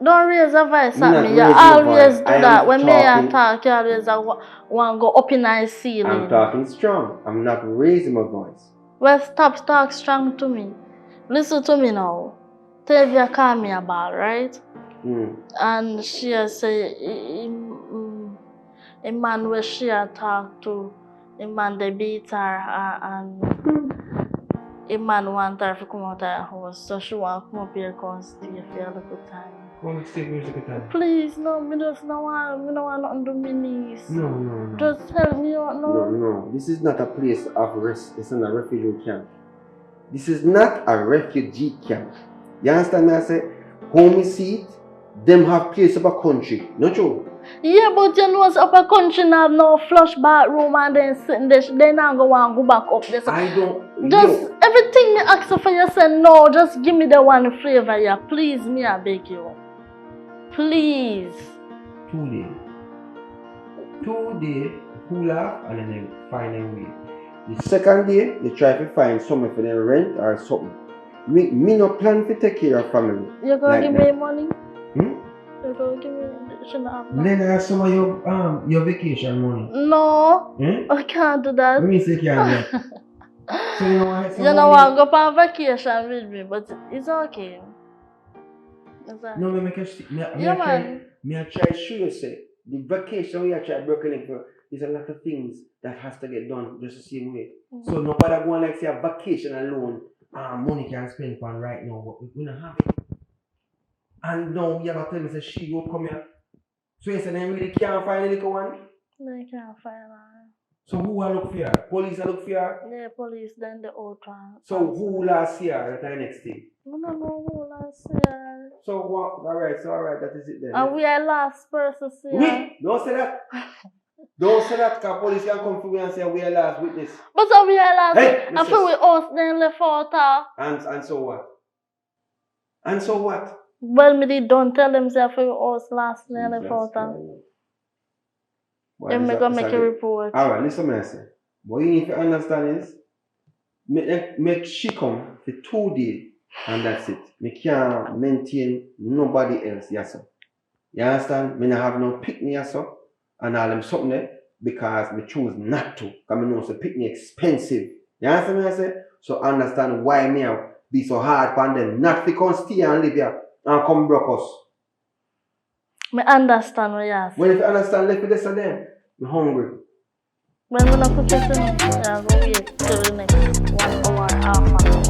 Don't raise a voice at me. You always do that. When me and talk, you always want to go up in the ceiling. I'm talking strong. I'm not raising my voice. Well, stop talk strong to me. Listen to me now. Tavia call me a ball, right? And she say, a man where she talk to, a man they beat her, and a man want her to come out of her house, so she want to come up here and stay for a little time. Come and stay for a little time. Please, no, me just no want nothing to my niece. No. Just help me out, no. No. This is not a place of rest. It's not a refugee camp. This is not a refugee camp. You understand me? I say, home seat, them have place up a country. Not true? Yeah, but you know, up a country now have no flush bathroom and then sitting there, they not go back up there. So I don't. Just everything me ask for you say no, just give me the one flavor, yeah. Please, me I beg you. Please. 2 days. 2 days. cool off and then they find their way. The second day, they try to find something for their rent or something. Me no plan to take care of family. You're gonna like give that. me money? You're gonna give me Then I have some of your vacation money. No, I can't do that. Let me say can't do that. So you want some You know money? I go on vacation with me, but it's okay. It's okay. No, me make a Yeah, man. I try to show you say the vacation we are trying to broken it for is a lot of things that has to get done just the same way. So nobody going like say a vacation alone. Money can spend on right now, but we don't have it. And now you have to tell me say she will come here. So you say they really can't find any little one? They can't find her. So who will look for her? Police will look for her? Yeah, police then the old one. So who last year at the next day? I don't know who last year. So what? Alright, that is it then. And we are last person see her. Wait, don't say that. Don't say that because police can come for me and say we are last witness. But so we are last. Hey, I feel we us then left out her. And so what? And so what? Well, me did don't tell them say I feel us last then left out her. Then me gonna make a report. Alright, listen to me say. What you need to understand is make she come for 2 days and that's it. Me can't maintain nobody else, yes sir. You understand? Me not have no picnic, yes sir. And all them something there because me choose not to. Because me know so picnic expensive. You understand me I say? So understand why me have be so hard upon them. Not to come stay and live here and come broke us. Me understand what you are saying. Well if you understand, let me this of them. I'm hungry. When we not put it in, yeah, go wait till the next 1 hour, half an hour.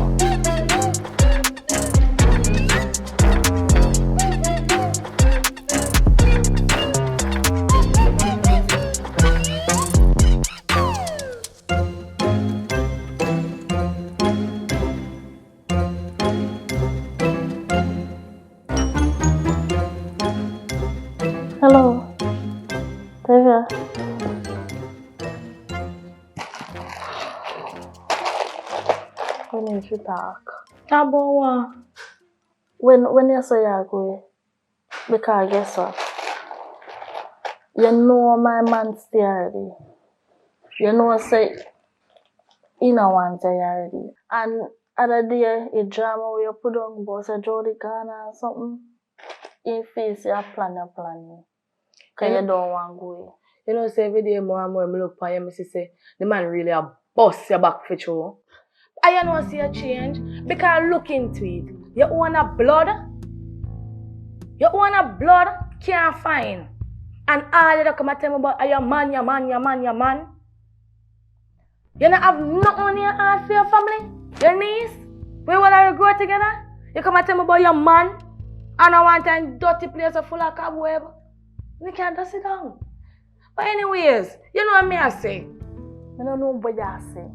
Hello, Tavia. We need to talk. About what? When you say you're going, because guess what? You know my man stay already. You know say he no want to already. And other day a drama where you put on about say Jody Ghana or something. In face you plan. Cause you don't want to go. You know, say every day more and more, I look for you, I say, the man really a bust your back for you. I know see a change because look into it. You own a blood. Can't find. And all you come and tell me about your man. You don't have nothing on your heart for your family? Your niece? We want to grow together? You come and tell me about your man? And I want a dirty place full of cobweb. You can't just sit down. But anyways, you know what me I say? I don't know what you say.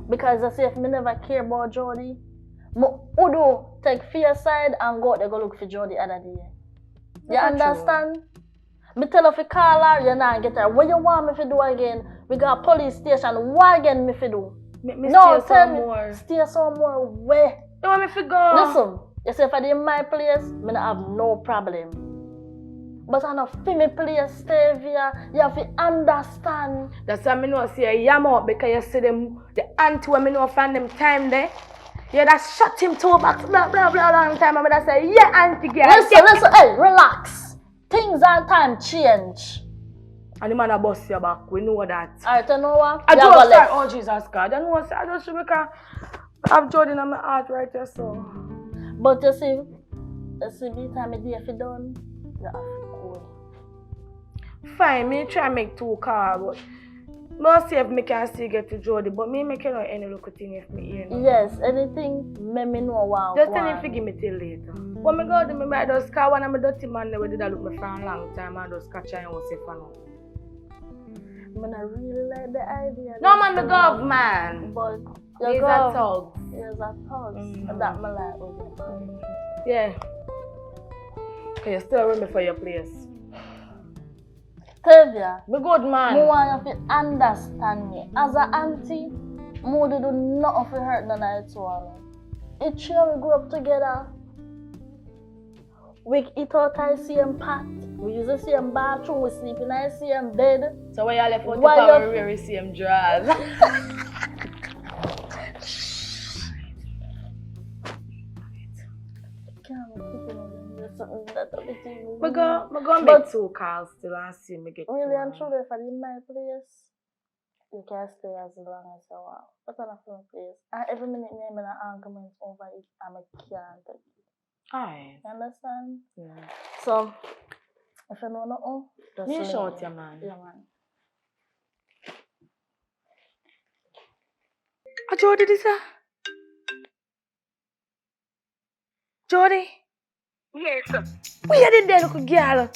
Because I say if me never care about Jody, I would take fear side and go out there go look for Jody other day. You understand? Me tell her if you call her, you not get her. What you want me to do again? We got a police station. What again me to do? No, tell me. Stay somewhere where? You want me to go? Listen, you say if I in my place, me not have no problem. But I know for me place stay here, you have to understand. That's why I know say yam out because you see them the auntie when I know find them time there. Yeah, that shut him two back, blah long time. And I say, yeah, auntie girl. Listen, hey, relax. Things and time change. And the man a bust your back, we know that. Alright, you know what? I don't say, oh Jesus God, I know what I just because I have Jordan in my heart right there, so. But you see the time of day if you done, you have to go. Fine, me try make 2 calls, but not see if me can still get to Jody, but me make no any look thing if me hear. Yes, anything me know wow. Just tell him to give me till later. When me go to me, I just call one of my dirty man that did look me for a long time and just catch and was safe for now. I really like the idea. No man, the gov man. But he's a thug. He's a thug. And that me like okay. Yeah. Okay, you still remember for your place. Tavia, be good man. I want you to understand me. As an auntie, I do nothing to hurt the night one. It's sure we grew up together. We eat out the same pot. We use the same bathroom, we sleep in the same bed. So why you left out the Why power you- wear the same drawers? We go and make 2 calls still and see me get Really and 2. truly, if I leave my place, you can stay as long as you want. But I'm not from the place. And every minute me in an argument over it, and I can't take it. Alright. You understand? Yeah. So, if you know nothing, just Me leave shout me. you, man. Yeah, man. Jody, this Jody? Yes. Where did that little girl?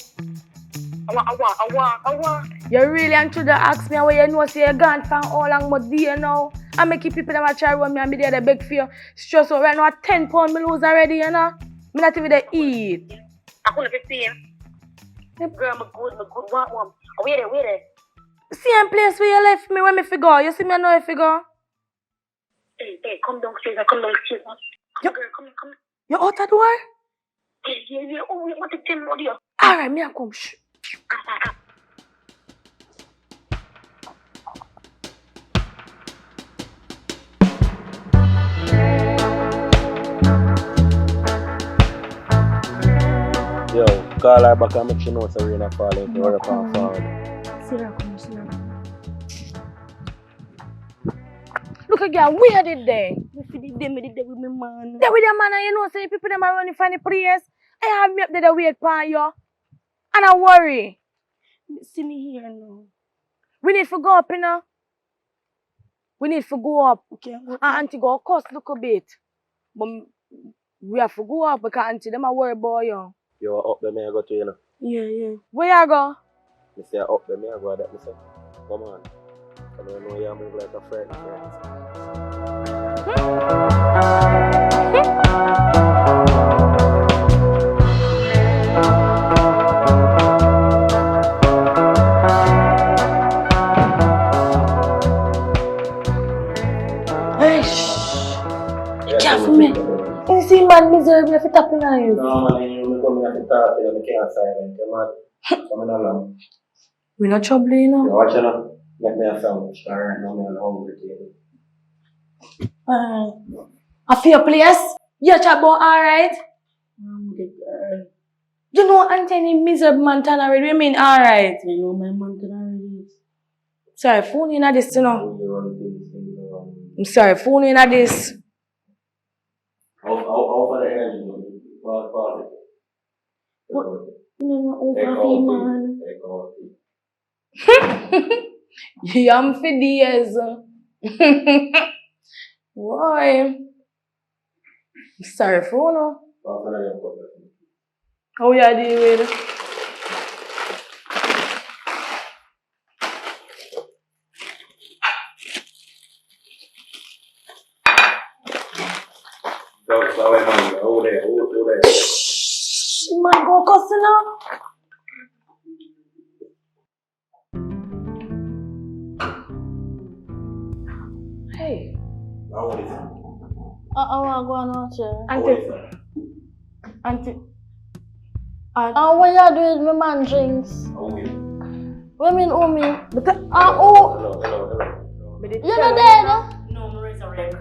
Awa. You really and to the ask me where you know say you gone for how long but do you know? I make you people them a try run me and me there the beg for you. Stress out right now at 10 pounds me lose already, you know? Me not even there eat. I couldn't 15. Girl, I'm good, want one. Wait there. Same place where you left me when me figure. You see me know you figure? Hey, come downstairs. Come. Yo- Girl, come. You out the door? Yeah. Oh, we want to tell you here. Alright, me a come. Shh. Yo, call her back and make sure know so we're not falling for her pan forward. See her come. Look at girl, where did they? Me did them with my man. They with your man and you know say people them are running from the place. I have me up there to wait for you. And I worry. See me here now. We need to go up, you know. We need to go up. Okay. And auntie go cost look a bit. But we have to go up because auntie them are worried about you. You are up there, me I go to you know. Yeah. Where you go? Me say up there, me I go that me say. Come on. I don't know you move like a friend. Hey, shh. Be careful, man. You see man miserable if you tap in eyes. No man, you come here to talk, you know, me can't silent, you mad. Come in along. We not trouble, you know. You watch it up. Make me a sandwich, alright? Now me on the hungry table. I feel your place. You chat about alright? You know Anthony miserable man turn already. We mean alright. I know my man can already. Sorry, phone in at this, you know. You run things around. I'm sorry, phone in at this. How for the energy, pause it. What? You know my old Take coffee, out man. Take out Yam for days. Why? Sorry, phone. How you deal with it? Hold there. Man, go cussing now. Hey. How old is it? I want to go on out here. Auntie. And what you doing with my man drinks? How old is it? What mean, who me? Hello. You're not dead? No, I'm resurrect.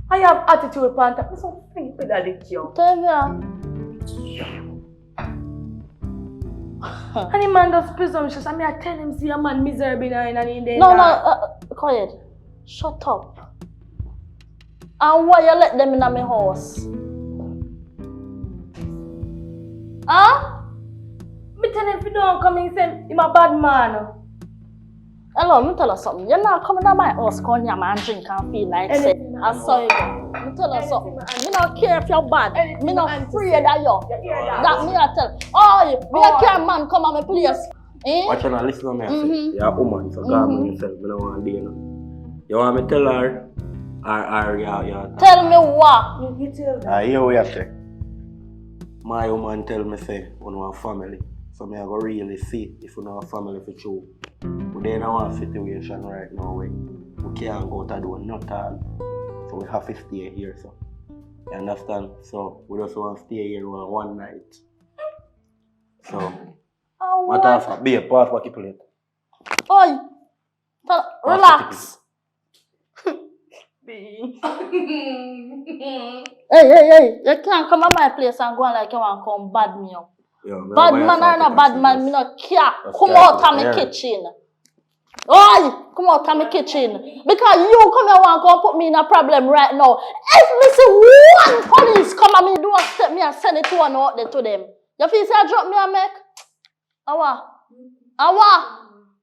I have attitude, Panta. I'm so think with that you. Tell me. And the man does presumptuous. I mean, I tell him, see a man miserable and in there. No, quiet. Shut up. And why you let them in my house? Huh? Me tell him if you don't come in, say him a bad man. Hello, me tell you something. You're not coming to my house, come here and drink and feel like say. I saw you go. Me tell you something. Me don't care if you're bad. Me not afraid of you. That me I tell. Oh, me don't care man come on my place. Eh? Watch her now, listen to me. I say, you're a woman, so God on yourself. I don't want to do you. You want me to tell her? Or Tell me what? You tell them. here we have to. My woman tell me say, we don't have family. So me I go really see if we don't have family for true. But then I want a situation right now where we can't go to do not all. So we have to stay here, so. You understand? So we just want to stay here one night. So, Oh, what what? else? Be a pass what you plate. Oi! Relax. B. Hey, you can't come at my place and go on like you want to come bad me up. Yeah, Bad man or no bad man, me no care. Come out of my kitchen. Oi! Come out of my kitchen. Because you come here and come put me in a problem right now. If me see one police come at me, do a step me and send it to one out there to them. You feel say I drop me and make? Awa.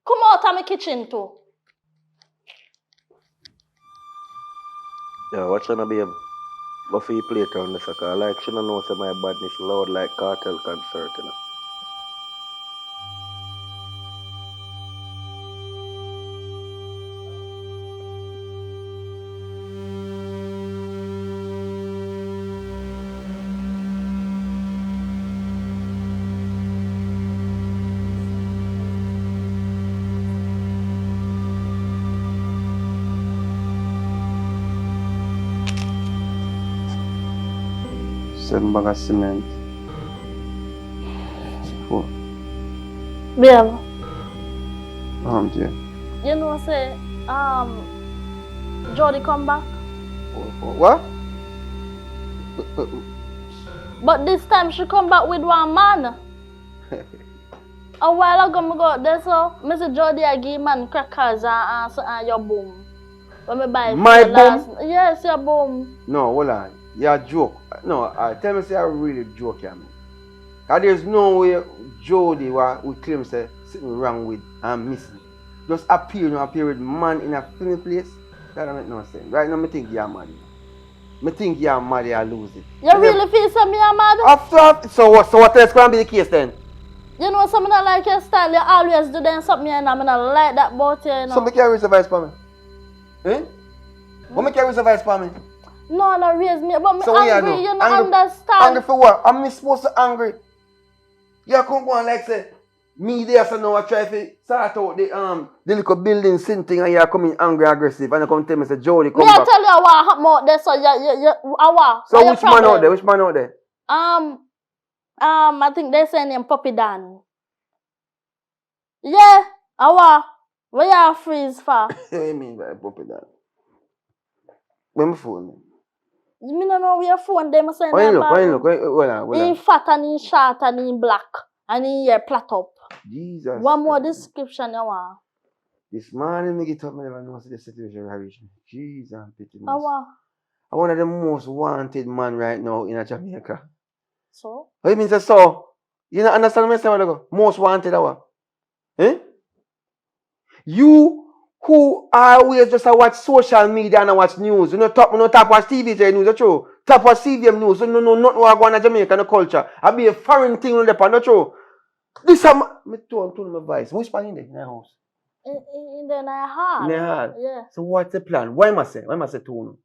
Come out of my kitchen too. Yeah, what should I be? Go for you play on the soccer. Like, should I know say my badness loud like cartel concert, you know? Seven bag of cement. 4. Babe. Dear. You know, say, Jody come back. What? But this time she come back with one man. A while ago, I go out there, so Mr. Jody, I give man crackers and your boom. When me buy My boom? Yes, your boom. No, hold on. You're a joke. No, tell me say I really joke here, man. Cause there's no way Jody we claim say something wrong with and missing. Just appear with man in a filming place. That don't make no sense. Right now, I think you're mad. I think you're mad, you lose it. You really feel say me are mad? After, so what else can be the case then? You know, something I like your style. You always do then something and I like that about you, you know. So make you raise the vice for me? Eh? What make you raise the vice for me? No, not raise me, but me so angry, you don't understand. Angry for what? I'm supposed to angry. You can't go on like say, me there so now I try to sort out the little building sin thing and you're coming angry aggressive and you come tell me say Jody come back. Me I tell you what happened out there, so So which man out there? Which man out there? I think they say name Puppy Dan. Yeah, where you freeze for? What do you mean by Puppy Dan? Where my phone? Me don't know where your phone them saying. Why you look? He fat and he short and he black and he hair flat up. Jesus. One more description you want. This morning me get up, me never know the situation reach me. Jesus and pity me. I'm one of the most wanted man right now in Jamaica. So? What you mean say so? You don't understand what I say? Most wanted Eh? You who always just watch social media and watch news. You know, top watch TV news, that's true. Top watch CVM news. You know, not what going on in Jamaica, no culture. I be a foreign thing on the pan, that's true. This is me tone my voice. Which pan in there in the house? In the hall. In the hall? Yeah. So what's the plan? Why must I say tone?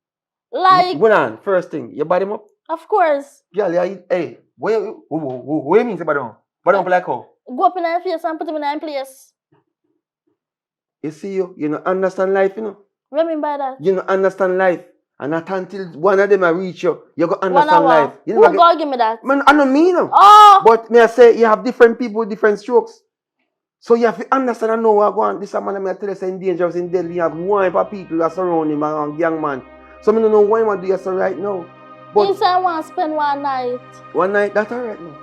Like. Hold on, first thing, you body him up? Of course. Girl, hey, what you mean say body him up? Body him up like how? Go up in your face and put him in your place. You see you don't understand life, you know. What do you mean by that? You don't understand life. And not until one of them reach you, you go understand life. You who go give me that? Man, I don't mean no. Oh. But may I say you have different people with different strokes. So you have to understand and know what going on. This is man I tell you say in dangerous, in deadly. You have one for people that surround him and young man. So I don't know why man do so right now. But you say I want to spend one night. One night, that's alright now.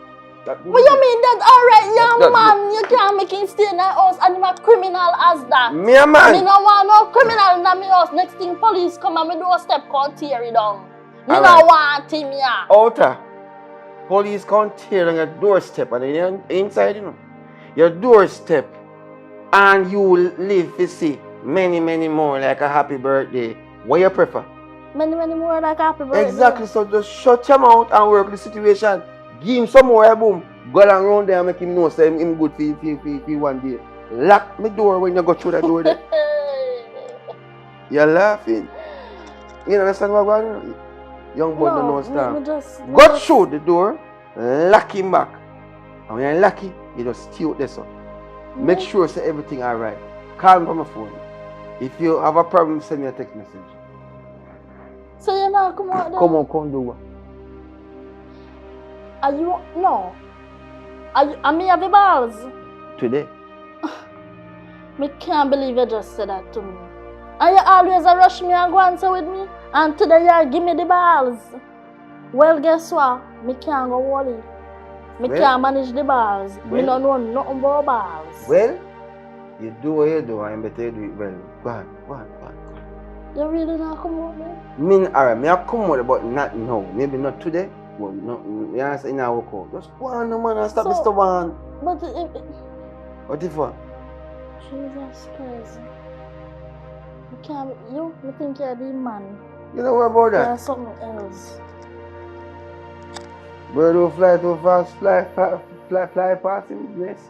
What you mean that alright, young man? You can't make him stay in the house and I'm a criminal as that. Me a man. Me no want no criminal in my house. Next thing police come and me do a step called tear it down. Me no want him here. Outer. Police can't tear on your doorstep and then inside, you know. Your doorstep. And you will live to see many more like a happy birthday. What you prefer? Many more like a happy birthday. Exactly. So just shut him out and work the situation. Give him some more boom. Go around there and make him know say him good for one day. Lock my door when you go through that door there. You're laughing. You understand what I'm going on? Young boy don't know stand. Go through the door, lock him back. And when you lock him, you just stay out there so. Make sure say everything alright. Call me on my phone. If you have a problem, send me a text message. So you know come out there? Come do what? Are you no? I me have the balls. Today. Me can't believe you just said that to me. And you always rush me and go answer with me. And today you give me the balls. Well, guess what? Me can't go worry. Me can't manage the balls. Me don't know nothing about balls. Well, you do what you do, and you better do it well. Go on. You really not come out there? Alright, me I come out, but not now. Maybe not today. But no, you understand? In our work. Just go on, no man, and stop this one. But if... What if what? Jesus Christ. You think you're the man. You know what about that? There's something else. Bird will fly too fast, fly past him nest.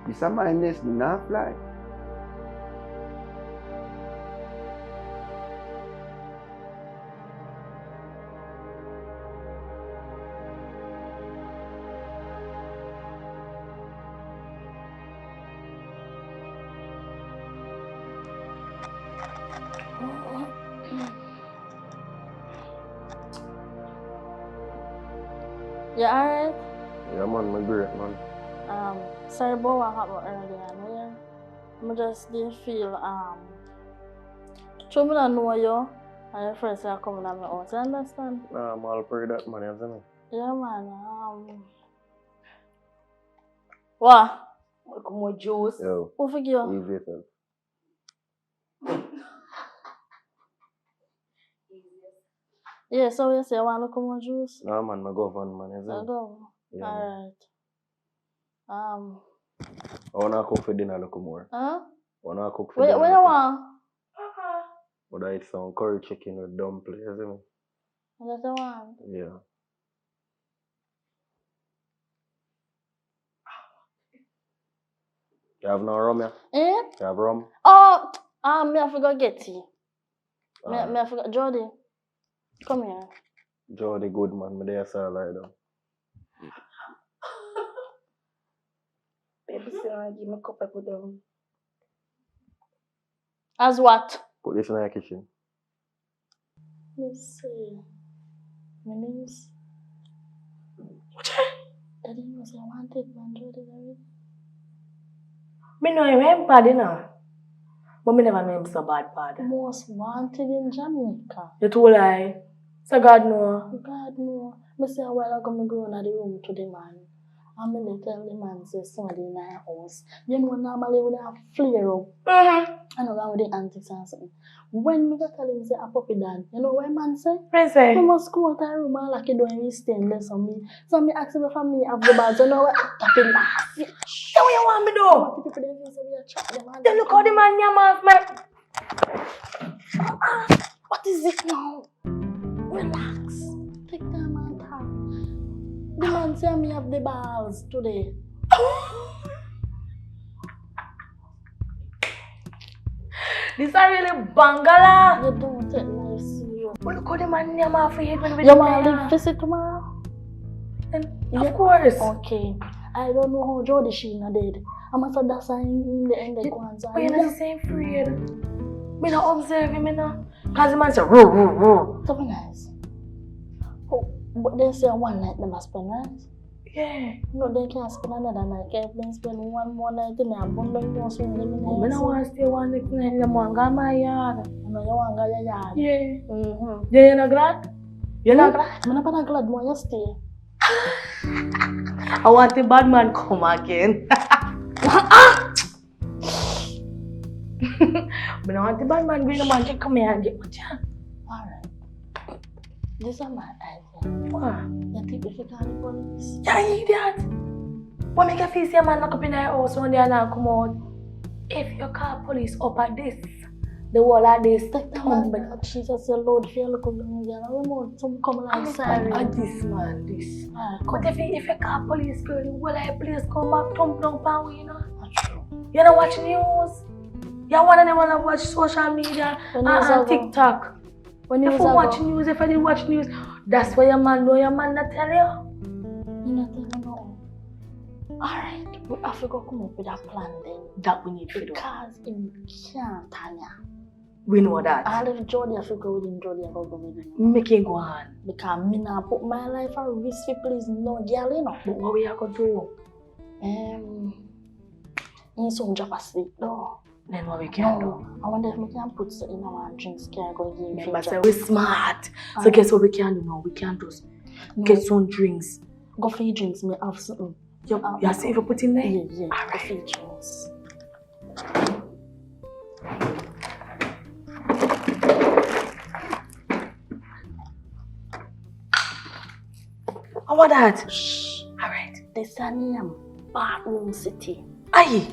This is my nest, not fly. You alright? Yeah man, my great man. Sorry about what happened earlier. I just didn't feel so I don't know you and your friends are coming at my house, you understand? Nah, I'm all for that man, you see me? Yeah man, what? Come on, juice. Yo, Who forgive you? easy yourself. Yeah, so you say you want to come on juice? Nah man, my government man, you see me? Go. Yeah, Alright. I wanna cook for dinner a little more. Huh? I wanna cook for What dinner. you want? Would I eat some curry chicken with dumplings, you see me? What you want? Yeah. You have no rum, yeah? Eh? You have rum? Oh, me I forgot get tea. Me Alright. I forgot. Jody, come here. Jody good man, me there so lie down. Baby, say I give me a cup of put down. As what? Put this in the kitchen. Let's see. My name's... Daddy was I wanted man, Jody, David. Me know him ain't bad, you know. But me never know him so bad. Most wanted in Jamaica. You too lie. So God know. God no. Me say a while ago me go in the room to the man. And me tell the man say somebody in our house. You know normally we have flare up. I know that with the antics and something. When me go tell him say a puppy dad, you know what man say? Friend say. We must come out of the room and lock it down and we stand there so me ask him if me have the bad, you know what? Tap it laugh. So what you want me do? The people they say we are chat them and Then look how the man yam off me. what is it now? Relax. Take time and talk. The man say me have the balls today. This is really bangala. You don't take life serious. But look how the man yam off me head when we You want to live visit tomorrow? Of course. Okay. I don't know how Jody Sheena did. I must have that sign in the end of the Kwanzaa. But you're not the same afraid. Me not observe him, no. Because the man say, roo, roo, roo. So nice. Oh, but they say one night they must spend, right? Yeah. No, they can't spend another night. If they spend one more night in there, but they don't spend them in there. I don't want to stay one night in the man go my yard. No, you want to go your yard? Yeah. Yeah, you're not glad? You're not glad? I'm not glad more you stay. I want the bad man come again. But I want the bad man bring the man to come here and get my chance. Alright. This is my idea. What? You think if you call the police? Yeah, idiot. What make you feel say a man lock up in your house one day and not come out? If you call police up at this, the wall of this, Take the man back. Jesus, your Lord, feel look at me again. I want some come like sorry. This man, this. Alright, But if you call police, girl, the whole of the place come back, thump down power, you know? That's true. You don't watch news. You want to watch social media and TikTok. When If you watch news, if I didn't watch news, that's why your man know your man not tell you. You not tell me no. Alright, we have to go come up with a plan then. That we need to do. Because him can't Tanya. We know that. All if Jody have to go with him, Jody have to go with him. Make it go on. Because me not put my life at risk for please no girl, you know. But what we are going to do? He's so drop asleep though. Then what we can do? I wonder if we can put some in our drinks. Can I go give him? Remember, say we're smart. So guess what we can do now? We can just get some drinks. Go for your drinks, me have something. You see if you put in there? Yeah. All Go right. for your drinks. How about that? Shh. All right. This is bathroom city. Aye.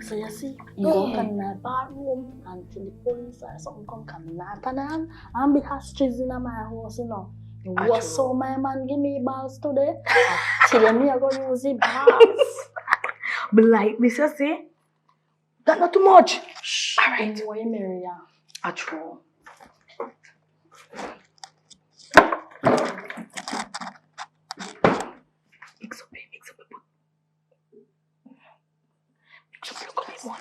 So you see, you go from my bathroom until the police or something come after them and be hostages in my house, you know. What so my man give me balls today? Till me I go use the balls. But like this, you see? That's not too much. Shh. All right. Then why Maria? I true. Mix up it. Mix up a bit more.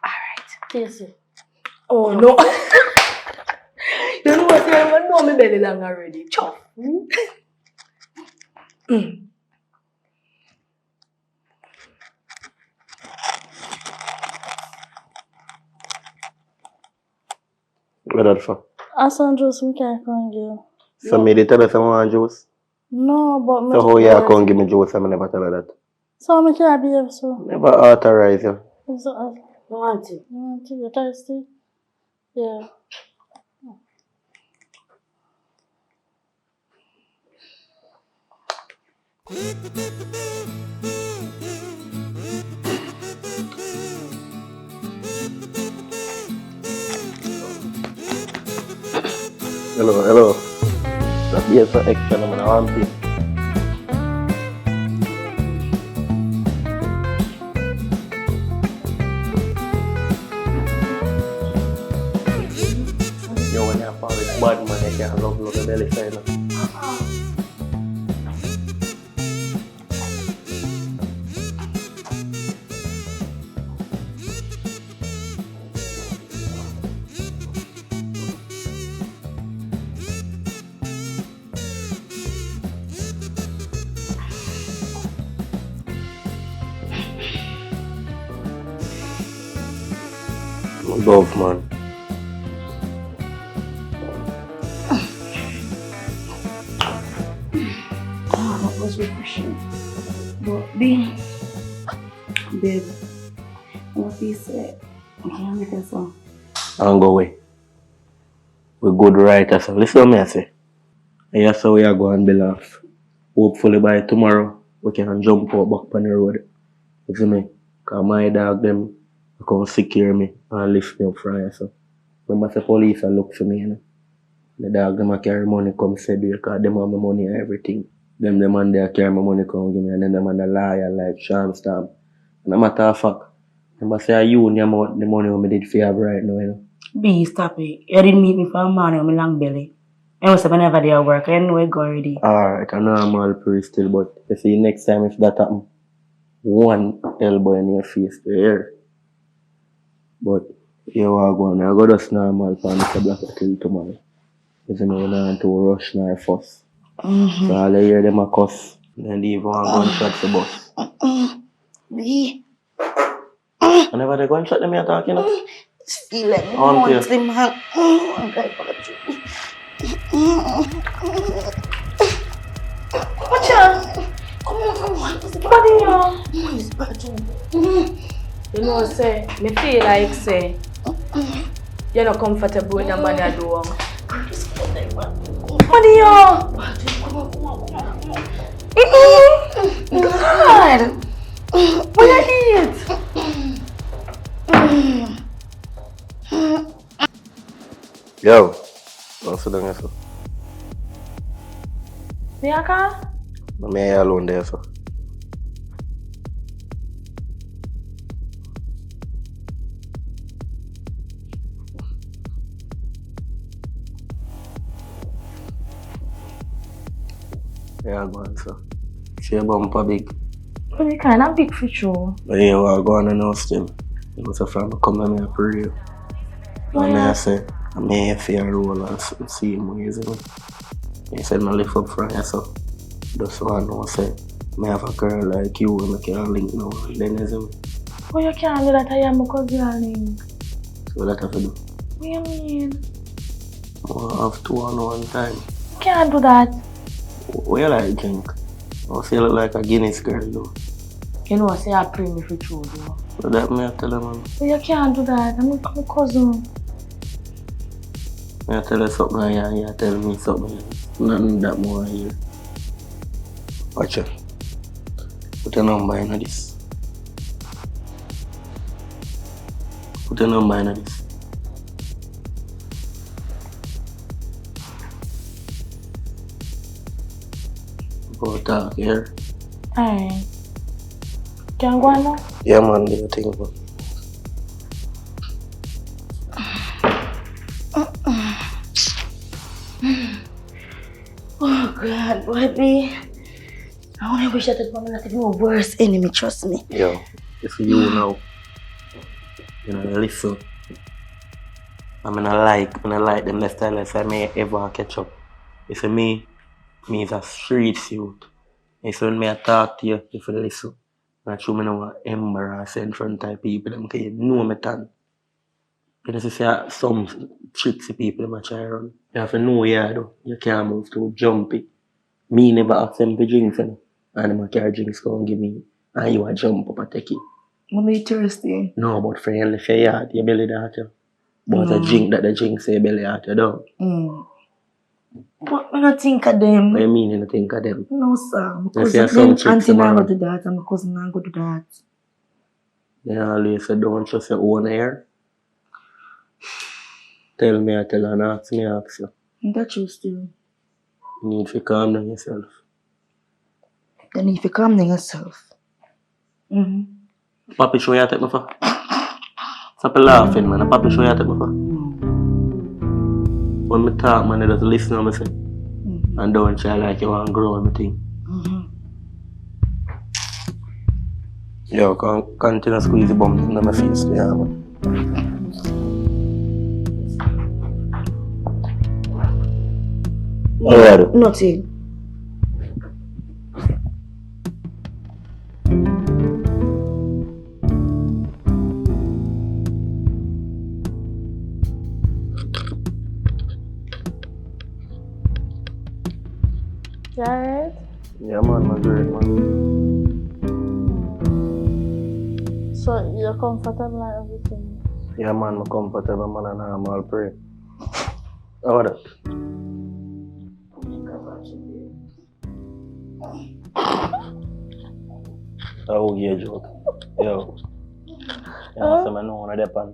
Alright. Taste. Oh no. You know what? You know my belly long already. Chop. What that for? I some juice we can't come give. So me they tell us I want juice. No, but me. So how you can't give me juice? I never tell her that. So me can't behave so. Never authorize you. So Want it? you thirsty? Yeah. Hello. That be so extra, I'm gonna want it. Yo, when you're with bad man, you can't love the belly side. Love, man. That was refreshing. But babe, what you say? I can't make it so. I'll go away. We're good writers. Listen to me, I say. And that's how we are going to be laugh. Hopefully by tomorrow, we can jump out back on the road. You see me? Because my dog, them, come secure me and lift me up from here. So, remember the police look for me, you know. The dog, them carry money come say because them have my money and everything. Them man they carry my money come give me and then them and the liar like Sham Stamp. And no matter of fact, remember say you the amount the money we did for you right now, you know. B, stop it. You didn't meet me for a morning with my long belly. I must have never there work. I know I go already. Alright, I know I'm all pretty still, but you see next time if that happen, one elbow in your face to hear. But you are going I go just normal for Mr. Black till tomorrow. You see me, we don't to rush nor fuss. So I'll hear them a cuss and leave one gunshot to bus. B, I never the gunshot them you're talking about? still let me On want to him. Watch out! Come on. You know, say, me feel like, say, you're not comfortable with the man you do. Money, yo! God! What you need? Yo, don't sit down here, sir. Miaka? I'm here alone there, sir. Yeah, go on, sir. She bumper big. But you kind of big for you. But yeah, we're going on now still. You must have found me come and I pray. And I say, I may fear roll and see him easily. He said, I lift up from you, so just want to say, I have a girl like you and I can link now. Then is him. Oh, you can't do that, I am because you are link. So that have to do. What do you mean? I have 2 on 1 time. You can't do that. What you like drink? I feel look like a Guinness girl though. You know, I say I pray me for true though. So that me I tell him, man. But you can't do that, I'm my cousin. I tell her something and you tell me something. Nothing that more here. Watch it. Put a number in this. Put a number in this. Go talk here. Alright. Can I go on now? Yeah man, do you think about Oh God, baby. I only wish that mama not even a worst enemy, trust me. yo, if you know, you know, listen. I like them less time as I may ever catch up. If me is a street youth. If when me I talk to you, if you listen. And true me no want embarrass in front of people, them can you know me tan. You know, say some tricksy people them a try run. You have to know yeah though. You can't move too jumpy. Me never ask them for drinks and them a carry drinks go and give me and you a jump up and take it. Mama, you thirsty? No, but friendly for your heart, your belly that you. But a drink that the drink say belly heart you don't. But I don't think of them. What you mean you don't think of them? No, sir. You Because see some tricks auntie them not go around. to that and my cousin not go to that. They always say don't trust your own hair. Tell me, I tell her, and ask me, I ask you. That's true still. You need to calm down yourself. You need to calm down yourself. Papi, show you take me for. Stop laughing, man. Papi, show you take me for. When me talk, man, you just listen to me say. And don't try like you want to grow anything. Yo, continue squeeze the bum in my face, yeah, man. Alright. Nothing. You alright? Yeah, man, I'm great, man. So you're comfortable and everything? Yeah, man, I'm comfortable, man, and I'm all pray. How about that? Oh, yeah, joke. Yo. You know, so I know one of them.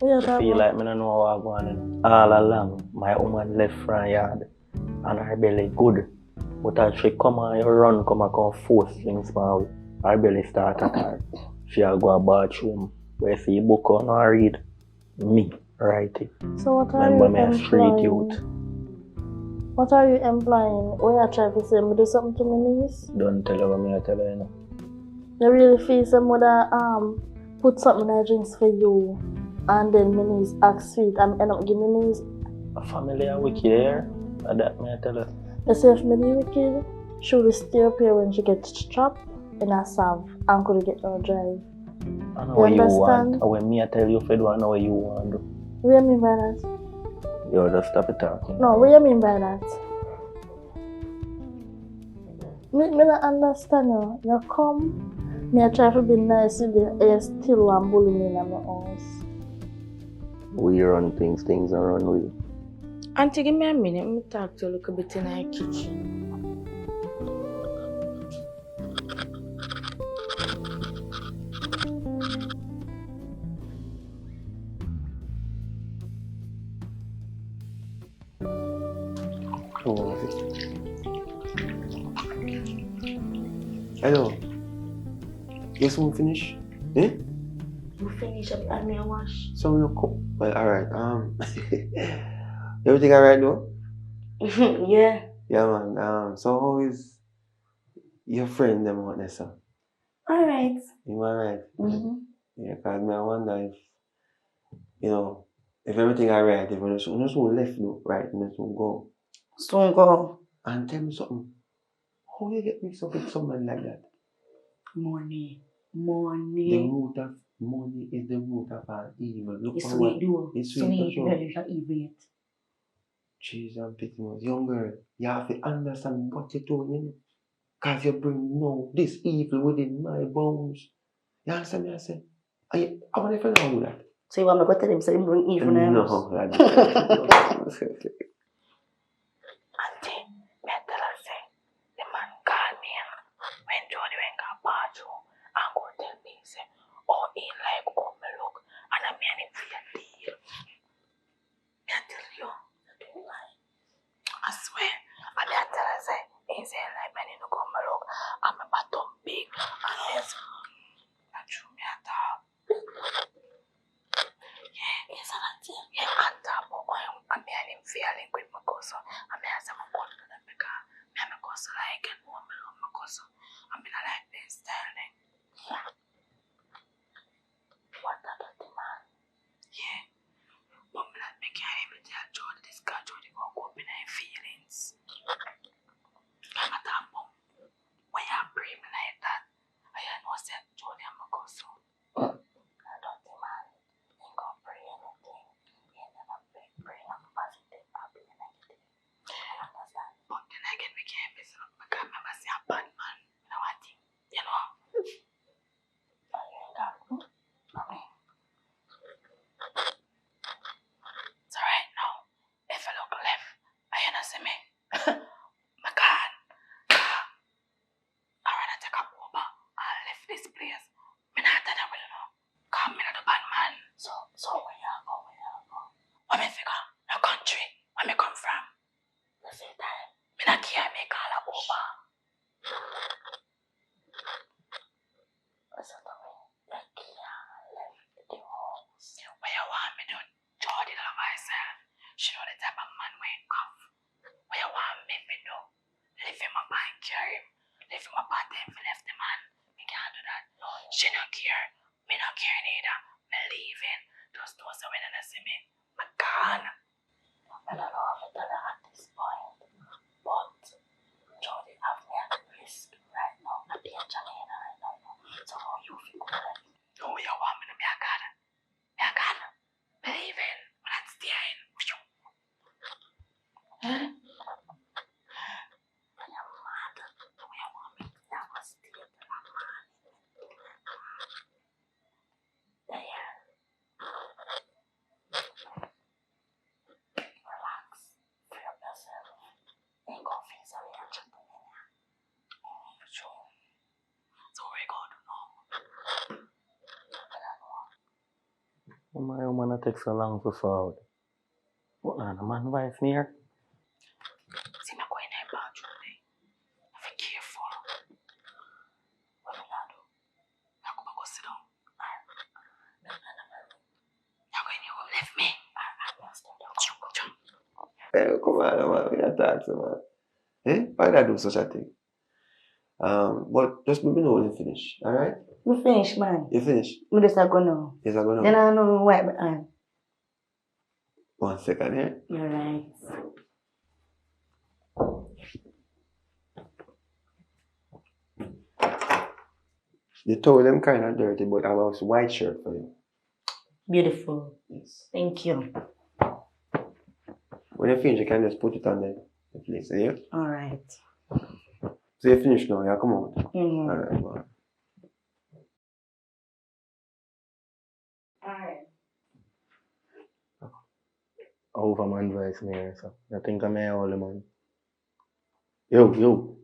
I feel like I don't know what's going on. All along, my woman left from yard and her belly good. But as she come and run, come and force things for her belly start at her. She'll go to the bathroom where she book on and read me write it. So what are Remember you me a street implying? youth. What are you implying? When you try to say me do something to me niece? Don't tell her what me I tell her, you know. You really feel some mother put something in her drinks for you and then my niece act sweet and end up giving me niece. A family are wicked here. And that me I tell her. You say if me be wicked, she will stay up here when she gets trapped in a salve and could get no drive. I know You what you understand? want. And when me I tell you Fed, I know what you want to do. What do you mean by that? Yo, just stop it talking. No, what do you mean by that? Me not understand you. You come, me I try to be nice with you, and you still want bully me in my house. We run things are run with. Auntie, give me a minute. Let me talk to you a little bit in our kitchen. Oh. Hello. Yes, we finish? Eh? You finish up and me a wash. So we cook. Well, alright. Everything alright though? Yeah. Yeah, man. So how is your friend them out there, sir? Alright. You alright? Yeah, cause me I wonder if, you know, If everything alright, if you just left no, right, and just go. Soon go. And tell me something. How you get mixed up with someone like that? Money. The Money. root of money is the root of all evil. Look It's for what sweet, though. it's sweet for sure. It's not evil yet. Jeez, I'm picking was young girl. You have to understand what you're doing, you know? Because you bring no this evil within my bones. You understand me? I say, I want to know that. So you want me to go tell him so he bring evil now? No, I don't. Auntie, me tell her say, the man called me when Jody went to bathroom and go tell me say, oh, he like how me look and I mean him for a deal. Me tell you, I swear, and me tell her say, he say like me look how me look and my bottom big and this. Not true, me at all. Yeah, yes, auntie. Yeah, and but I mean him feeling with my cousin. I mean I say my cousin that because me and my cousin like and one me love my cousin. I mean I like this style thing. What that man? Yeah. But me like me can't even tell Jody this guy Jody go up in her feelings. I'm at that point. When you pray me like that, I know say Jody and my cousin. I don't think man, he gonna pray anything. He never pray on positive, happy and negative. I understand. But then again, we can't be so because I remember say a bad man. You know what I think? You know? I hear that. Okay. So right now, if I look left, I hear not see me. My God. I rather take a Uber and leave this place. Me not tell them what you know. Come me not the bad man. So where you go? Where me figure? The country. Where me come from? The same time. Me not care me call a Uber. Listen to me. You can't leave the house. Where you want me done? Jody love myself. She know the type of man we have. Where you want me to do? Leave him up and carry him. Leave him up and then left the man. Me can't do that. She don't care. Me not care neither. Me leaving. Just do so when they see me. Me gone. I don't know if it's at this point. But Jody have me at risk right now. I be in Jamaican right now. So how you feel about it? Oh, you want me to be a god? Me a god? Me leaving. When I'm staying. Huh? My woman take so long to forward. What now, the man wife near? See me going in the bathroom there. Be careful. What am I gonna do? I'm gonna go sit down. You're going to leave me. I'm gonna stay down. Come on, man, we not talk so man. Why not do such a thing? But just let me know when you finish, alright? You finish, man. You finish? Me just go now. Yes, I go now. Then I know why behind. 1 second here. You're right. The towel them kind of dirty, but I have a white shirt for you. Beautiful. Yes. Thank you. When you finish, you can just put it on the place, yeah? Alright. So you finish now, yeah? Come on. Mm-hmm. Alright, go on. Alright. Over man voice near, so I think I'm here all the man. Yo.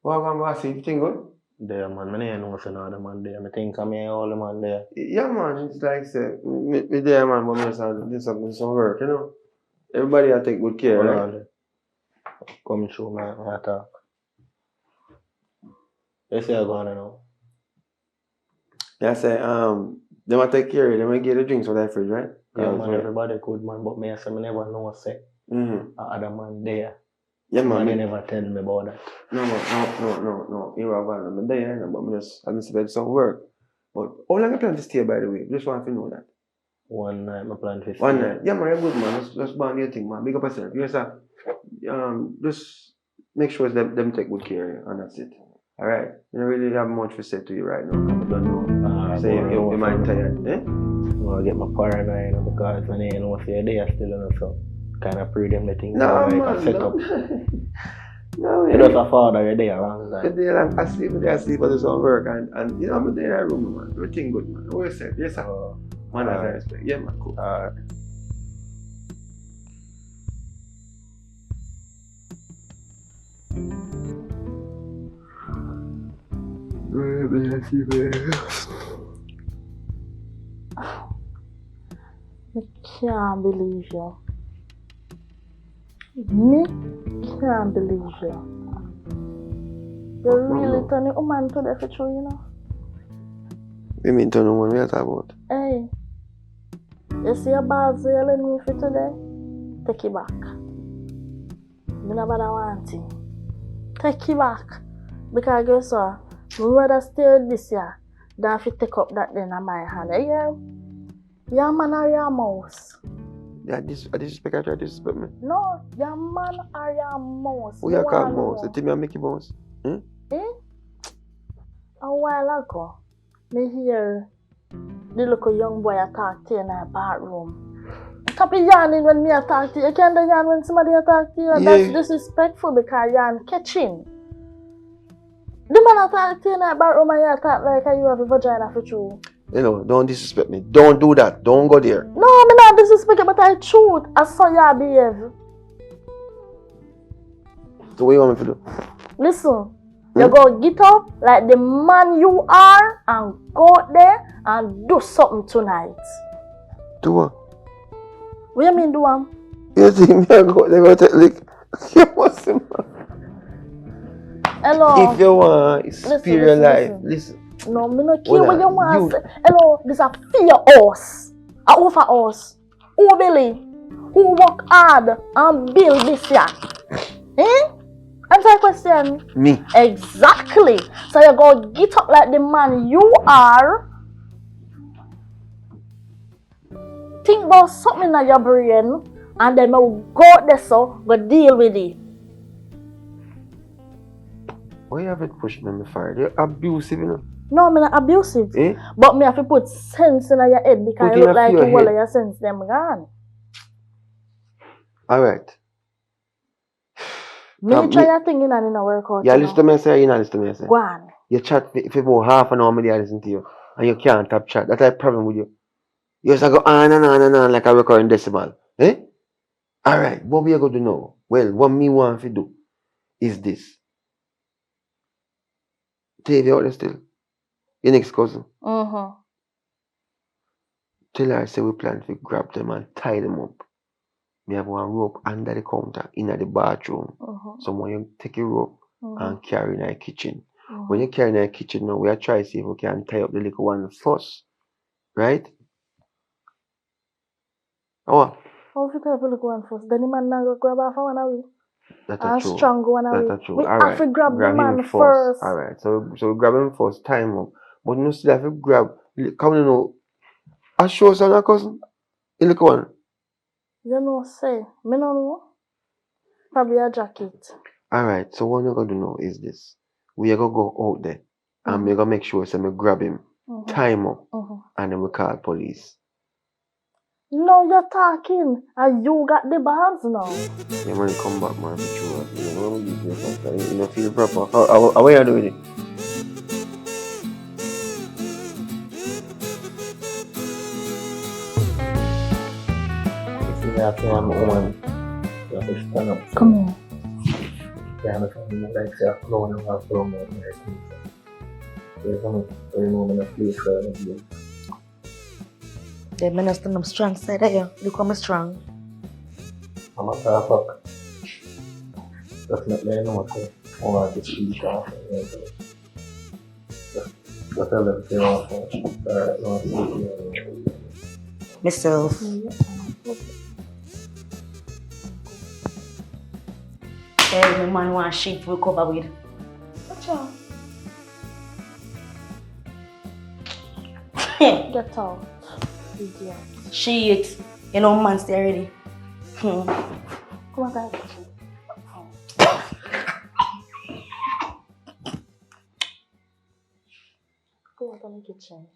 What am I see? You think good? There man, I don't know if you know the man there. I think I'm here all the man there. Yeah, man. It's like, say, me there, man, but me just do some work, you know? Everybody I take good care, right? Come through, man, I talk. You see I go on now? Yeah, I say, they might take care of it. They might get the drinks for that fridge, right? Yeah, man, everybody good, man, but me I say, I never know say. Other man there. Yeah, man. They never tell me about that. No. You are going I'm there, but I'm just spend some work. But how long you plan to stay, by the way? Just want to know that. One night, my plan for One night. Yeah, man, you're good, man. Just bond your thing, man. Big up yourself. Yes, sir. Just make sure them take good care of you, and that's it. All right. You don't really have much to say to you right now. I don't know. So you mind tired, eh? I get my paranoid, because when you know if you're there still, so kind of pray them the things No, like man. a setup. No, You just a father, you're there around You're time. there, I sleep, I do some work, and you know, I'm there in that room, man. Everything good, man. What you said? Yes, sir. Man, as I respect. Yeah, man, cool. I can't believe you. Me can't believe you. You really turn the woman to the future, you know? You mean turn on what we are talking about? Hey, you see your balls yelling me for today? Take it back. Me never want it. Take it back. Because guess what? I'd rather stay with this year than if you take up that then in my hand. You hear? Your man or your mouse? Yeah, I disrespect, I try to disrespect me. No, your man or your mouse? Who you call mouse? You think me Mickey Mouse? Eh? A while ago, me hear the little young boy talk to you in the bathroom. Stop yarning when me talk to you. You can't yarn when somebody talk to you. Yeah. That's disrespectful because you're catching. The man talk to you in the bathroom and you talk like you have a vagina for true. You know, don't disrespect me. Don't do that. Don't go there. No, I'm not disrespecting, but I truth. I saw you behave. So what you want me to do? Listen. You go get up like the man you are and go there and do something tonight. Do what? What do you mean do what? You think me I go take lick? You must see, man. Hello. If you want, spare your life. Listen. No, me no care what you want. Hello, this a fear us. A over us. Who Billy? Who work hard and build this year? Eh? Answer the question. Me. Exactly. So you go get up like the man you are. Think about something in your brain and then you go there so go deal with it. Why you have to push me fire? You're abusive, you know? No, I'm not abusive. Eh? But me have to put sense in your head because you look like you will your sense them gone. Alright. Me try your thing in and in a workout. Yeah, listen to me say, you know, listen to me say. Go on. You chat for about half an hour, I listen to you. And you can't tap chat. That's a problem with you. You just go on and on and on like a recurring decimal. Eh? Alright, what we are going to know? Well, what me want to do is this. Tell you out there still. Your next cousin. Tell her, say we plan to grab them and tie them up. Me have one rope under the counter in the bathroom. So when you take a rope and carry in the kitchen. When you carry in the kitchen now, we are trying to see if we can tie up the little one first. Right? Oh. How if you tie up the little one first? Then the man now go grab off one away. That's true. Strong one away. That's true. We have to grab the man first. Alright. So we grab him first, tie him up. But you still have to grab. Come on, you know. I show us our cousin. The little one. You know, say. Me no know. Probably a jacket. Alright, so what we're going to know is this. We are going to go out there and we're going to make sure so we grab him, tie him up, and then we call police. No, you're talking and you got the balls now. Yeah, man, come back, man. You know, feel proper. How are you doing it? I'm a woman. You have to stand up. Come on. Yeah, I'm like say a clown and have flown out in my sleep. There's no moment of place for me. The minister I'm strong side of you. Look how I'm strong. I'm a fuck. Definitely I know what I want to speak off. Just tell them they want to myself. Every man want sheep we cover with. What's wrong? Get out. Idiot. Shit. You know, man, stay ready. Come on, guys. Go out on the kitchen.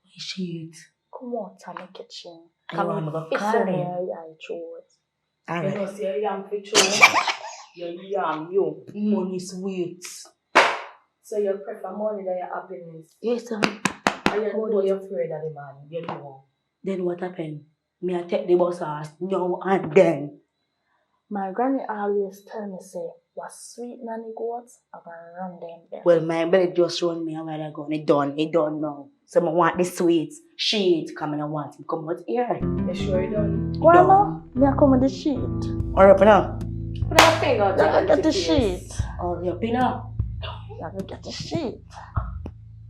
Shit. Come out on the kitchen. Come on, It's in here, I chose. Alright. You know, see a yam for chose. Your yam, yo. Money sweet. So you prefer money than your happiness. Yes, sir. And you know you're afraid of the man. You know. Then what happened? Me I take the bus ass now and then. My granny always tell me, say, what sweet nanny goats, I'm gonna run them there. Well, my belly just run me a while ago and it done now. So I want the sweets. Shit, come and I want him come out here. You sure you done? Why not? Me I come with the sheet. Hurry up now. Put a finger down. Get the sheet. Hurry up now. You have to get the sheet.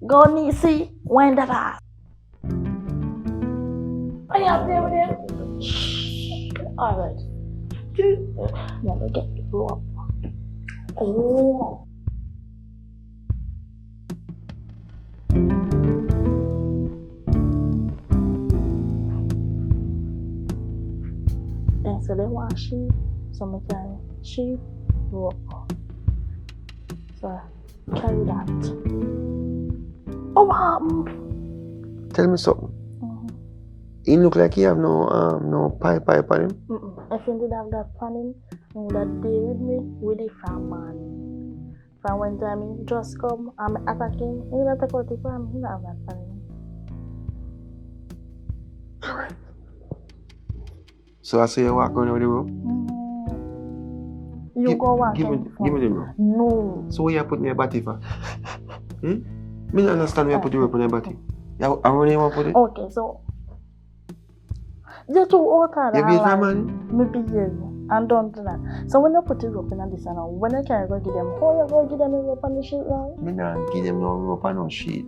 Go Nisi, wind that ass. Are you up there with him? Shh. Alright. Never get the rope. Oh. And so they want sheep, so we carry sheep, rope. So carry that. Oh, what happened? Tell me something. He look like he have no pipe on him. If he did have that on him, he would have deal with me with it from man. From when time he just come, I'm attacking, he would take out the from me, he don't have that on him. Alright. So I say you walk around with the rope? You go walk give me the rope. No. So where you put in your body for? Me don't understand where you put the rope on your body. You how you want to put it? Okay, so you're too old and you beat man? Me behave and don't do that. So when you put the rope in this now, when you can go give them, how you go give them a rope on the sheet now? Me not give them no rope on no sheet.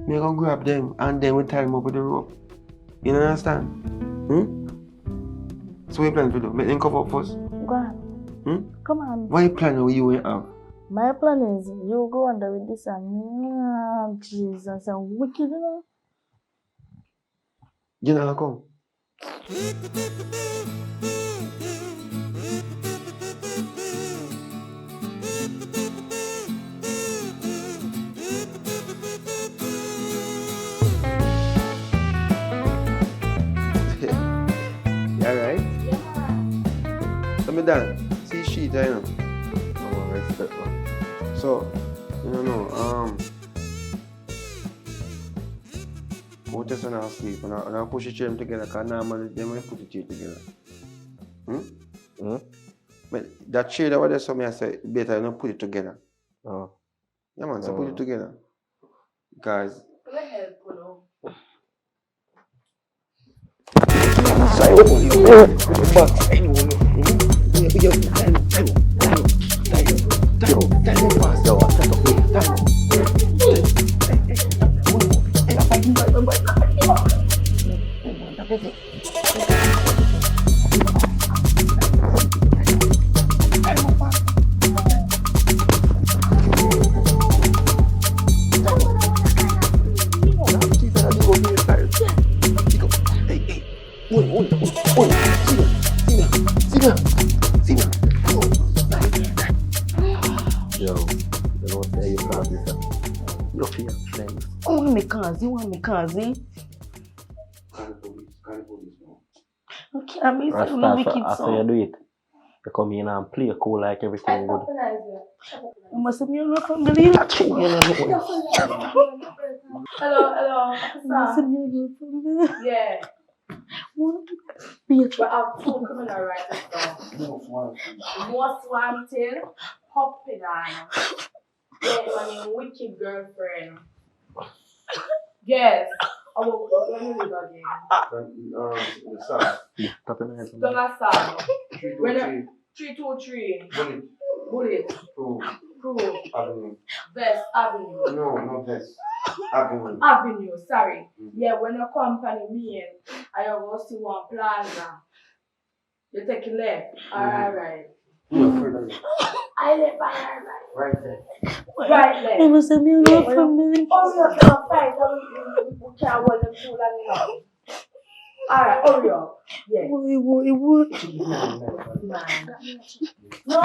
Me gonna grab them and then we tie them up with the rope. You don't understand? So what you plan to do? Make them cover up first? Go on. Come on. What you plan with you and have? My plan is you go under with this and Jesus and wicked, you know? You know how come? Alright? Yeah. So me done. See sheet, I know. I want respect man. So, you know, go test and I'll sleep and I'll push the chair together because normally they might put the chair together. But that chair that was there, so me I say better you not put it together. Yeah man, so put it together. Because you want me cousin? Okay, I mean, After you do it, you come in and play cool like everything good. You must have been from the little tree. Hello. Yeah. But I've told coming right now. Most wanted, hopping on. Yeah, my wicked girlfriend. Yes. I will go to the again. Don't 323. Bullet. Prove. Avenue. Vest Avenue. No Vest. Avenue. Avenue, sorry. Yeah, when you company me and I go see one plaza. You take a left. Alright. I live by her right there. Right left. It must have been from me. Oh, you're so fine. We can't hold the pool and Alright, hurry up. Yeah. What? No.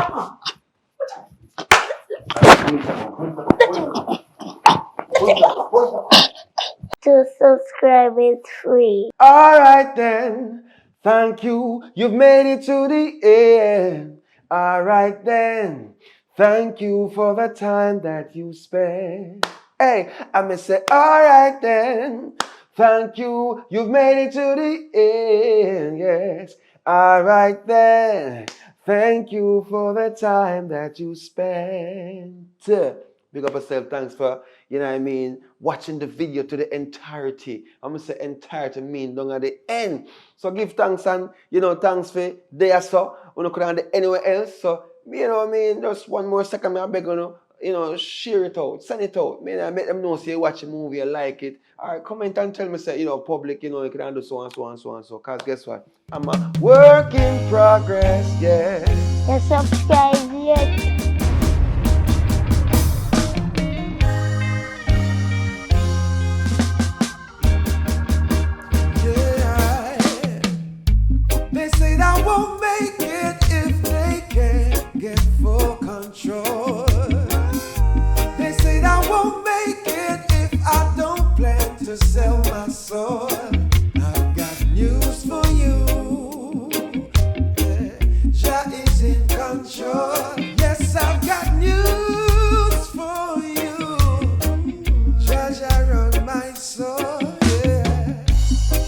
To subscribe is free. Alright then, thank you, you've made it to the end. Alright then, thank you for the time that you spent. Hey, I'ma say, alright then, thank you, you've made it to the end, yes. Alright then, thank you for the time that you spent. Big up yourself, thanks for, you know what I mean, watching the video to the entirety. I'm going to say entirety mean down at the end. So give thanks and, you know, thanks for there so. We could have anywhere else. So, you know what I mean, just one more second, I beg you know, share it out, send it out. I make them know, say you watch a movie, you like it. Or comment and tell me, say, you know, public, you know, you can do so and so and so and so. Because guess what? I'm a work in progress, yeah. To subscribe yet. They say I won't make it if they can't get full control. They say I won't make it if I don't plan to sell my soul. I've got news for you. Jah is in control. Yes, I've got news for you. Jah run my soul. Yeah.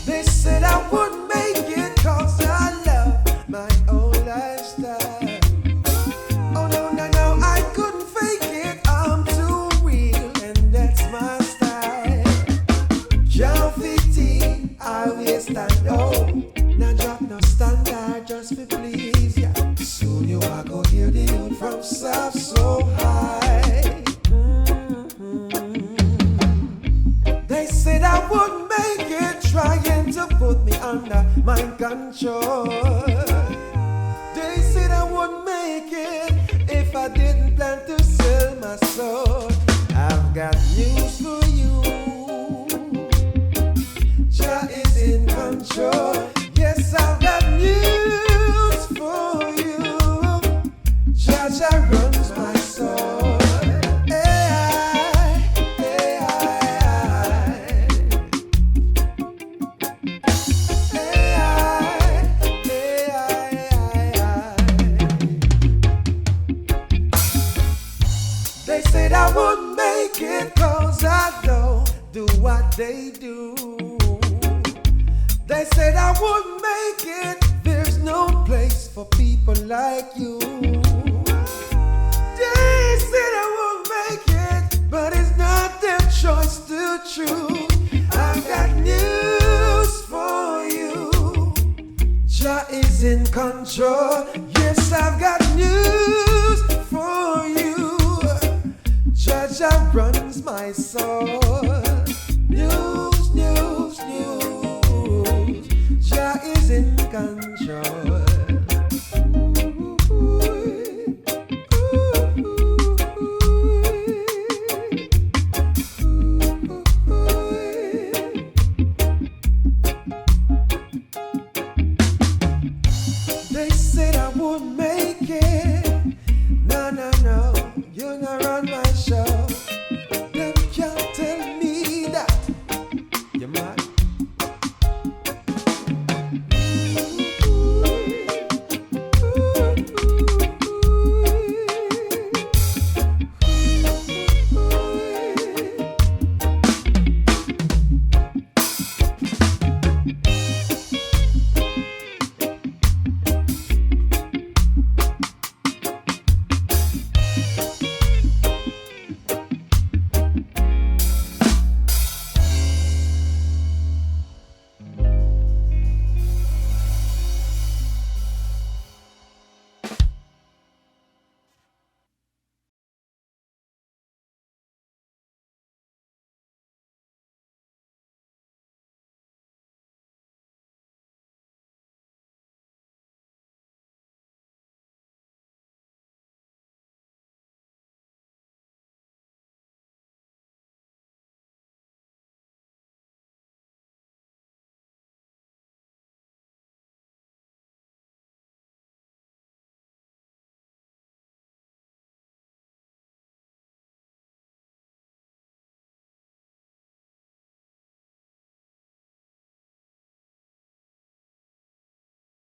They said I wouldn't make it 'cause I love my own lifestyle. Oh no, I couldn't fake it. I'm too real and that's my style. Can't fit in, I will stand up. Now drop no standard just for please ya. Soon you are go hear the youth from south so high. They said I wouldn't make it, trying to put me under mind control. They said I wouldn't make it if I didn't plan to sell my soul. I've got news for you. Jah is in control. Yes, I've got news for you. Jah runs my soul. They said I wouldn't make it 'cause I don't do what they do. They said I wouldn't make it, there's no place for people like you. They said I won't make it, but it's not their choice to choose. I've got news for you. Jah is in control. Yes, I've got news for you. Jah runs my soul. News. Jah is in control.